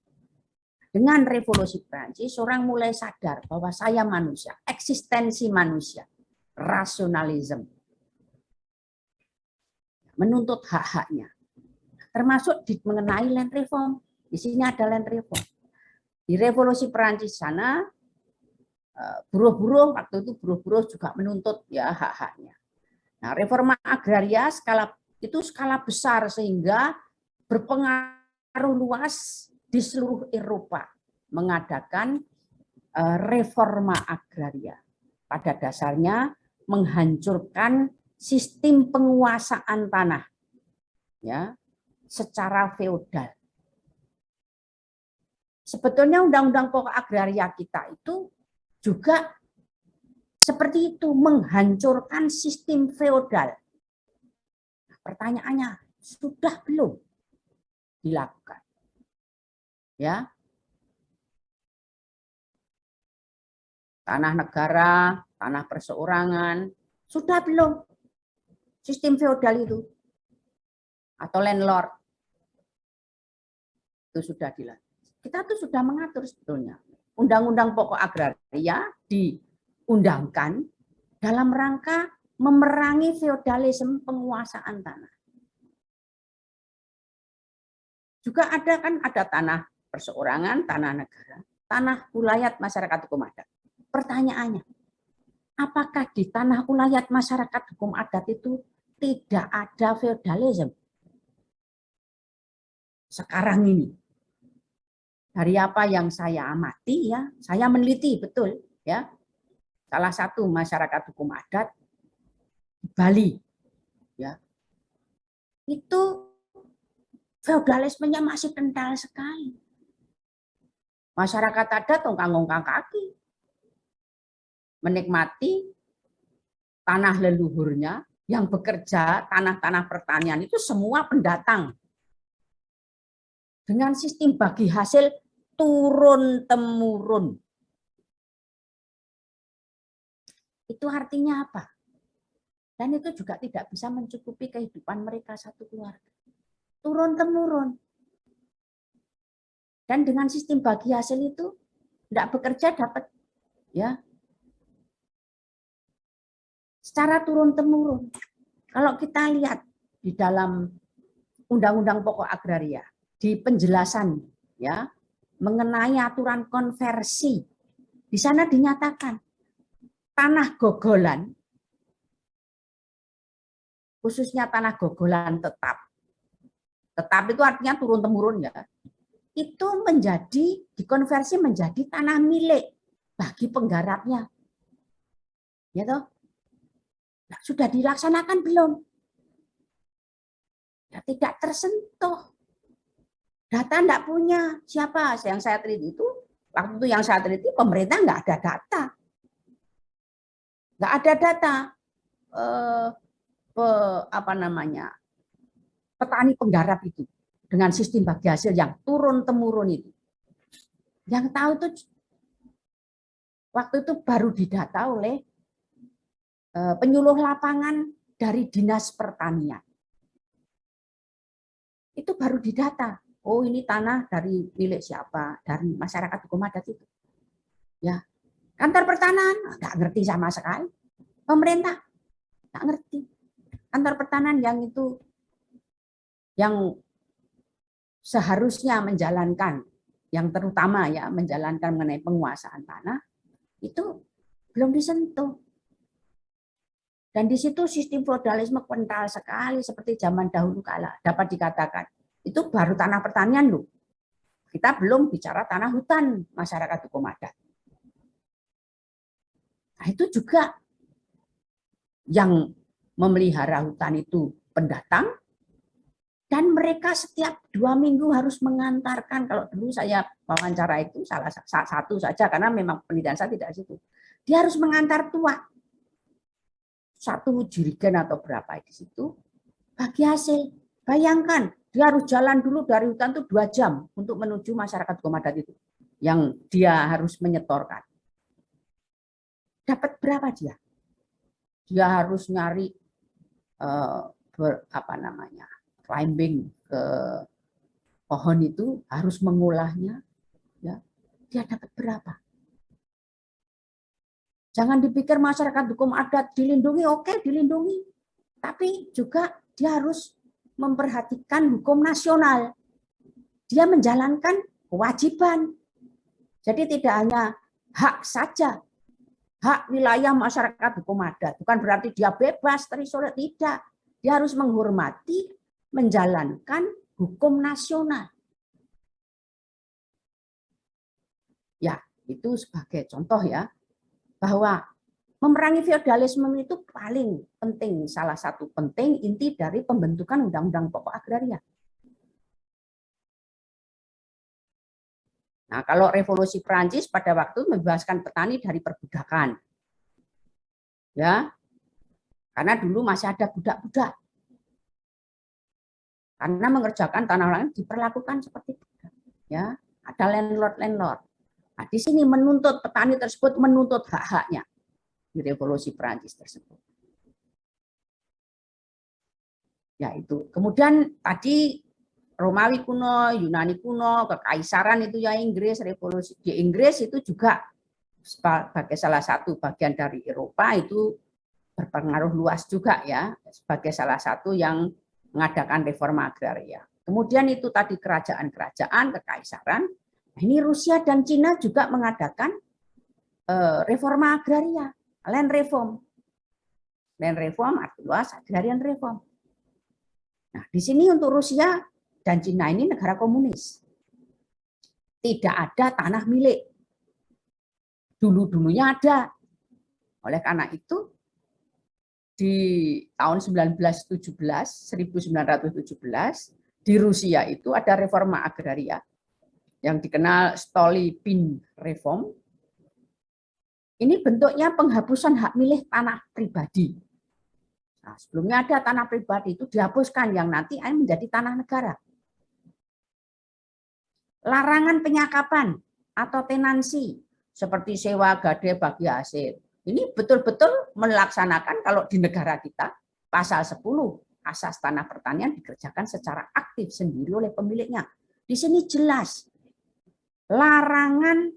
Dengan revolusi Prancis, orang mulai sadar bahwa saya manusia, eksistensi manusia, rasionalisme, menuntut hak-haknya, termasuk mengenai land reform. Di sini ada land reform. Di revolusi Prancis sana, buruh-buruh waktu itu buruh-buruh juga menuntut ya hak-haknya. Nah, reforma agraria skala besar sehingga berpengaruh luas di seluruh Eropa mengadakan reforma agraria. Pada dasarnya menghancurkan sistem penguasaan tanah, ya, secara feodal. Sebetulnya Undang-Undang Pokok Agraria kita itu juga seperti itu, menghancurkan sistem feodal. Pertanyaannya, sudah belum dilakukan? Ya. Tanah negara, tanah perseorangan, sudah belum sistem feodal itu? Atau landlord? Itu sudah dilakukan. Kita tuh sudah mengatur sebetulnya. Undang-Undang Pokok Agraria diundangkan dalam rangka memerangi feodalisme penguasaan tanah. Juga ada tanah perseorangan, tanah negara, tanah wilayah masyarakat hukum adat. Pertanyaannya, Apakah di tanah ulayat masyarakat hukum adat itu tidak ada feodalisme? Sekarang ini. Dari apa yang saya amati ya, saya meneliti betul ya. Salah satu masyarakat hukum adat di Bali ya. Itu feodalismenya masih kental sekali. Masyarakat adat ongkang-ongkang kaki menikmati tanah leluhurnya yang bekerja, tanah-tanah pertanian itu semua pendatang. Dengan sistem bagi hasil turun-temurun. Itu artinya apa? Dan itu juga tidak bisa mencukupi kehidupan mereka satu keluarga. Turun-temurun. Dan dengan sistem bagi hasil itu, tidak bekerja dapat ya secara turun-temurun. Kalau kita lihat di dalam Undang-Undang Pokok Agraria, di penjelasan ya mengenai aturan konversi, di sana dinyatakan tanah gogolan, khususnya tanah gogolan tetap itu artinya turun-temurun ya, itu dikonversi menjadi tanah milik bagi penggarapnya. Ya toh? Nah, sudah dilaksanakan belum? Ya, tidak tersentuh. Data enggak punya. Siapa yang saya teliti itu? Waktu itu yang saya teliti pemerintah enggak ada data. Enggak ada data petani penggarap itu dengan sistem bagi hasil yang turun-temurun itu. Yang tahu itu waktu itu baru didata oleh penyuluh lapangan dari Dinas Pertanian. Itu baru didata. Oh, ini tanah dari milik siapa? Dari masyarakat hukum adat itu. Ya, kantor pertanian nggak ngerti sama sekali. Pemerintah nggak ngerti. Kantor pertanian yang seharusnya menjalankan, yang terutama ya menjalankan mengenai penguasaan tanah itu belum disentuh. Dan di situ sistem feodalisme kental sekali seperti zaman dahulu kala. Dapat dikatakan itu baru tanah pertanian loh. Kita belum bicara tanah hutan masyarakat hukum adat. Nah, itu juga yang memelihara hutan itu pendatang, dan mereka setiap 2 minggu harus mengantarkan, kalau dulu saya wawancara itu salah satu saja karena memang penelitian saya tidak situ. Dia harus mengantar tuak. 1 jirigen atau berapa di situ bagi hasil. Bayangkan, dia harus jalan dulu dari hutan itu 2 jam untuk menuju masyarakat hukum adat itu yang dia harus menyetorkan. Dapat berapa dia? Dia harus nyari climbing ke pohon itu, harus mengolahnya, ya. Dia dapat berapa? Jangan dipikir masyarakat hukum adat dilindungi, oke dilindungi. Tapi juga dia harus memperhatikan hukum nasional. Dia menjalankan kewajiban. Jadi tidak hanya hak saja, hak wilayah masyarakat hukum adat. Bukan berarti dia bebas, terisolir, tidak. Dia harus menghormati, menjalankan hukum nasional. Ya, itu sebagai contoh ya, bahwa memerangi feodalisme itu paling penting, salah satu penting inti dari pembentukan Undang-Undang Pokok Agraria. Nah, kalau revolusi Perancis pada waktu membebaskan petani dari perbudakan. Ya. Karena dulu masih ada budak-budak. Karena mengerjakan tanah orang diperlakukan seperti budak. Ya, ada landlord. Nah, di sini menuntut petani tersebut menuntut hak-haknya di revolusi Perancis tersebut. Ya itu. Kemudian tadi Romawi kuno, Yunani kuno, kekaisaran itu ya Inggris, revolusi di Inggris itu juga sebagai salah satu bagian dari Eropa itu berpengaruh luas juga ya, sebagai salah satu yang mengadakan reforma agraria. Kemudian itu tadi kerajaan-kerajaan, kekaisaran. Ini Rusia dan Cina juga mengadakan reforma agraria. Land reform. Land reform arti luas agrarian reform. Nah, di sini untuk Rusia dan Cina ini negara komunis. Tidak ada tanah milik. Dulu-dulunya ada. Oleh karena itu, di tahun 1917, di Rusia itu ada reforma agraria yang dikenal Stolypin Reform. Ini bentuknya penghapusan hak milik tanah pribadi. Nah, sebelumnya ada tanah pribadi itu dihapuskan yang nanti menjadi tanah negara. Larangan penyakapan atau tenansi seperti sewa, gade, bagi hasil. Ini betul-betul melaksanakan kalau di negara kita pasal 10 asas tanah pertanian dikerjakan secara aktif sendiri oleh pemiliknya. Di sini jelas larangan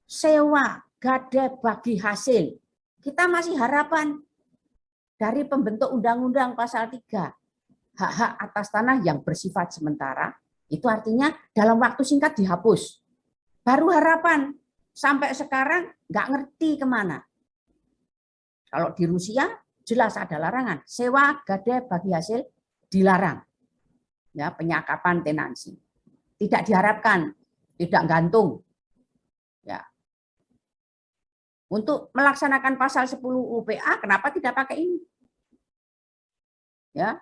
sewa, gade, bagi hasil. Kita masih harapan dari pembentuk undang-undang pasal 3 hak-hak atas tanah yang bersifat sementara, itu artinya dalam waktu singkat dihapus. Baru harapan, sampai sekarang nggak ngerti kemana. Kalau di Rusia jelas ada larangan, sewa, gade, bagi hasil dilarang. Ya, penyakapan tenansi. Tidak diharapkan, tidak gantung. Ya. Untuk melaksanakan pasal 10 UPA, kenapa tidak pakai ini? Ya.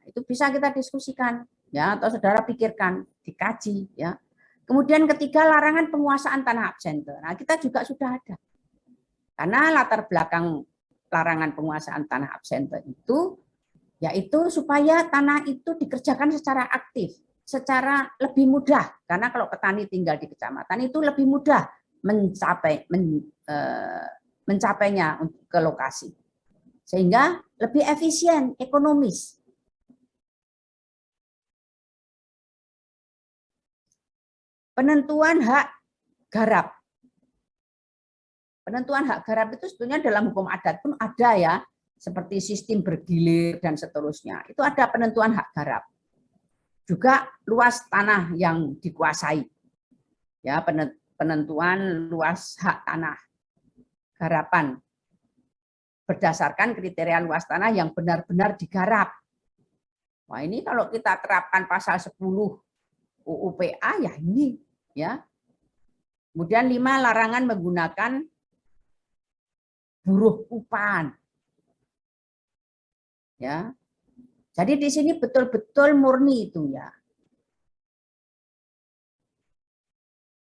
Itu bisa kita diskusikan, ya, atau saudara pikirkan, dikaji, ya. Kemudian ketiga, larangan penguasaan tanah absente. Nah, kita juga sudah ada. Karena latar belakang larangan penguasaan tanah absente itu, yaitu supaya tanah itu dikerjakan secara aktif, secara lebih mudah. Karena kalau petani tinggal di kecamatan itu lebih mudah mencapainya ke lokasi. Sehingga lebih efisien, ekonomis. Penentuan hak garap. Penentuan hak garap itu sebetulnya dalam hukum adat pun ada ya, seperti sistem bergilir dan seterusnya. Itu ada penentuan hak garap. Juga luas tanah yang dikuasai. Ya, penentuan luas hak tanah garapan berdasarkan kriteria luas tanah yang benar-benar digarap. Wah, ini kalau kita terapkan pasal 10 UUPA ya ini ya. Kemudian 5, larangan menggunakan buruh upahan. Ya. Jadi di sini betul-betul murni itu ya.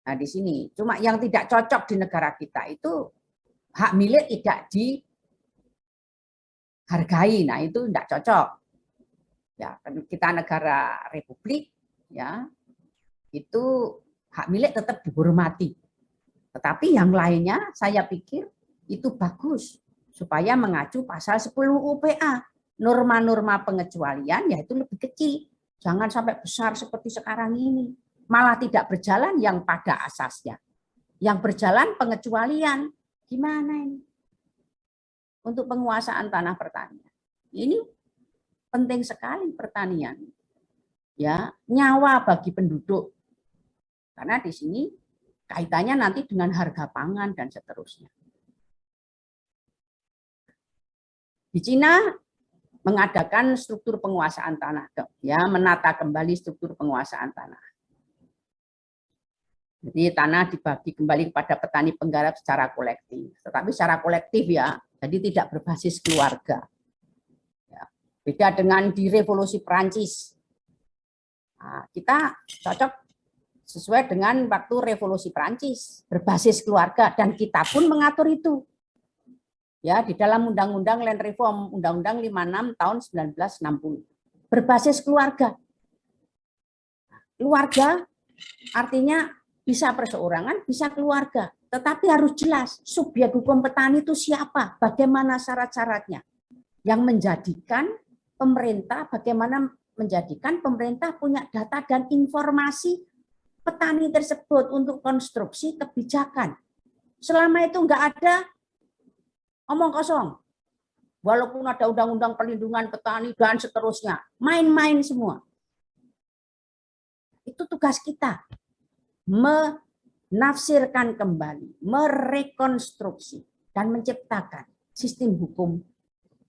Nah, di sini cuma yang tidak cocok di negara kita itu hak milik tidak dihargai. Nah, itu tidak cocok. Ya, kita negara republik ya. Itu hak milik tetap dihormati. Tetapi yang lainnya saya pikir itu bagus supaya mengacu pasal 10 UPA. Norma-norma pengecualian yaitu lebih kecil. Jangan sampai besar seperti sekarang ini. Malah tidak berjalan yang pada asasnya. Yang berjalan pengecualian. Gimana ini? Untuk penguasaan tanah pertanian. Ini penting sekali pertanian. Ya, nyawa bagi penduduk. Karena di sini kaitannya nanti dengan harga pangan dan seterusnya. Di Cina mengadakan struktur penguasaan tanah, ya, menata kembali struktur penguasaan tanah. Jadi tanah dibagi kembali kepada petani penggarap secara kolektif, tetapi secara kolektif ya, jadi tidak berbasis keluarga. Ya, beda dengan di Revolusi Perancis. Nah, kita cocok sesuai dengan waktu Revolusi Perancis, berbasis keluarga, dan kita pun mengatur itu. Ya, di dalam Undang-Undang Land Reform, Undang-Undang 56 tahun 1960. Berbasis keluarga. Keluarga artinya bisa perseorangan, bisa keluarga. Tetapi harus jelas, subjek hukum petani itu siapa, bagaimana syarat-syaratnya. Yang menjadikan pemerintah, bagaimana menjadikan pemerintah punya data dan informasi petani tersebut untuk konstruksi kebijakan. Selama itu enggak ada omong kosong. Walaupun ada undang-undang perlindungan petani dan seterusnya. Main-main semua. Itu tugas kita. Menafsirkan kembali, merekonstruksi. dan menciptakan sistem hukum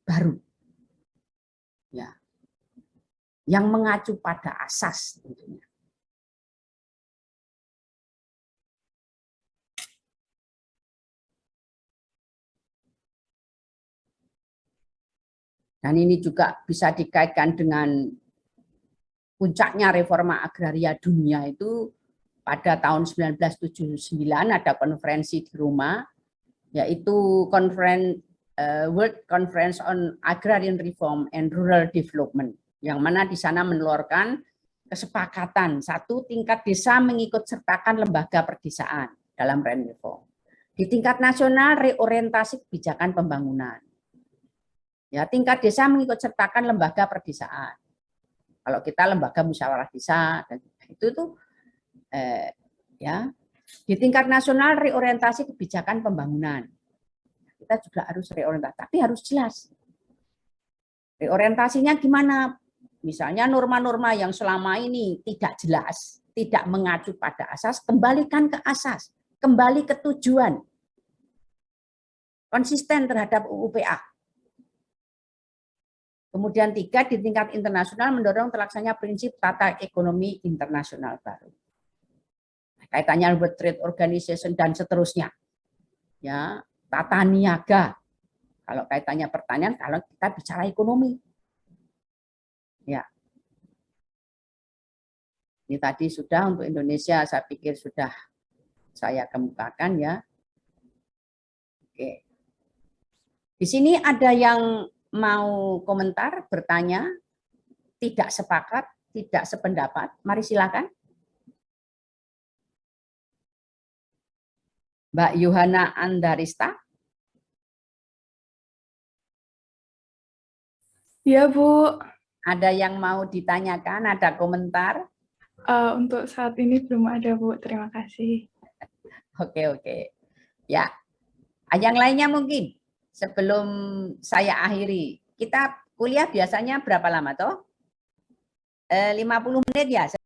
baru. Ya. Yang mengacu pada asas tentunya. Dan ini juga bisa dikaitkan dengan puncaknya reforma agraria dunia itu pada tahun 1979 ada konferensi di Roma, yaitu World Conference on Agrarian Reform and Rural Development, yang mana di sana menelurkan kesepakatan satu, tingkat desa mengikut sertakan lembaga perdesaan dalam reform. Di tingkat nasional reorientasi kebijakan pembangunan. Ya, tingkat desa mengikut sertakan lembaga perdesaan. Kalau kita lembaga musyawarah desa, dan itu tuh ya di tingkat nasional reorientasi kebijakan pembangunan. Kita juga harus reorientasi, tapi harus jelas. Reorientasinya gimana? Misalnya norma-norma yang selama ini tidak jelas, tidak mengacu pada asas, kembalikan ke asas, kembali ke tujuan. Konsisten terhadap UUPA. Kemudian 3, di tingkat internasional mendorong terlaksananya prinsip tata ekonomi internasional baru. Kaitannya World Trade Organization dan seterusnya. Ya, tata niaga. Kalau kaitannya pertanian, kalau kita bicara ekonomi. Ya. Ini tadi sudah untuk Indonesia, saya pikir sudah saya kemukakan ya. Oke. Di sini ada yang mau komentar, bertanya, tidak sepakat, tidak sependapat, mari silakan. Mbak Yohana Andarista. Ya, Bu. Ada yang mau ditanyakan, ada komentar? Untuk saat ini belum ada, Bu. Terima kasih. Oke. Ya, yang lainnya mungkin sebelum saya akhiri. Kita kuliah biasanya berapa lama toh? 50 menit ya.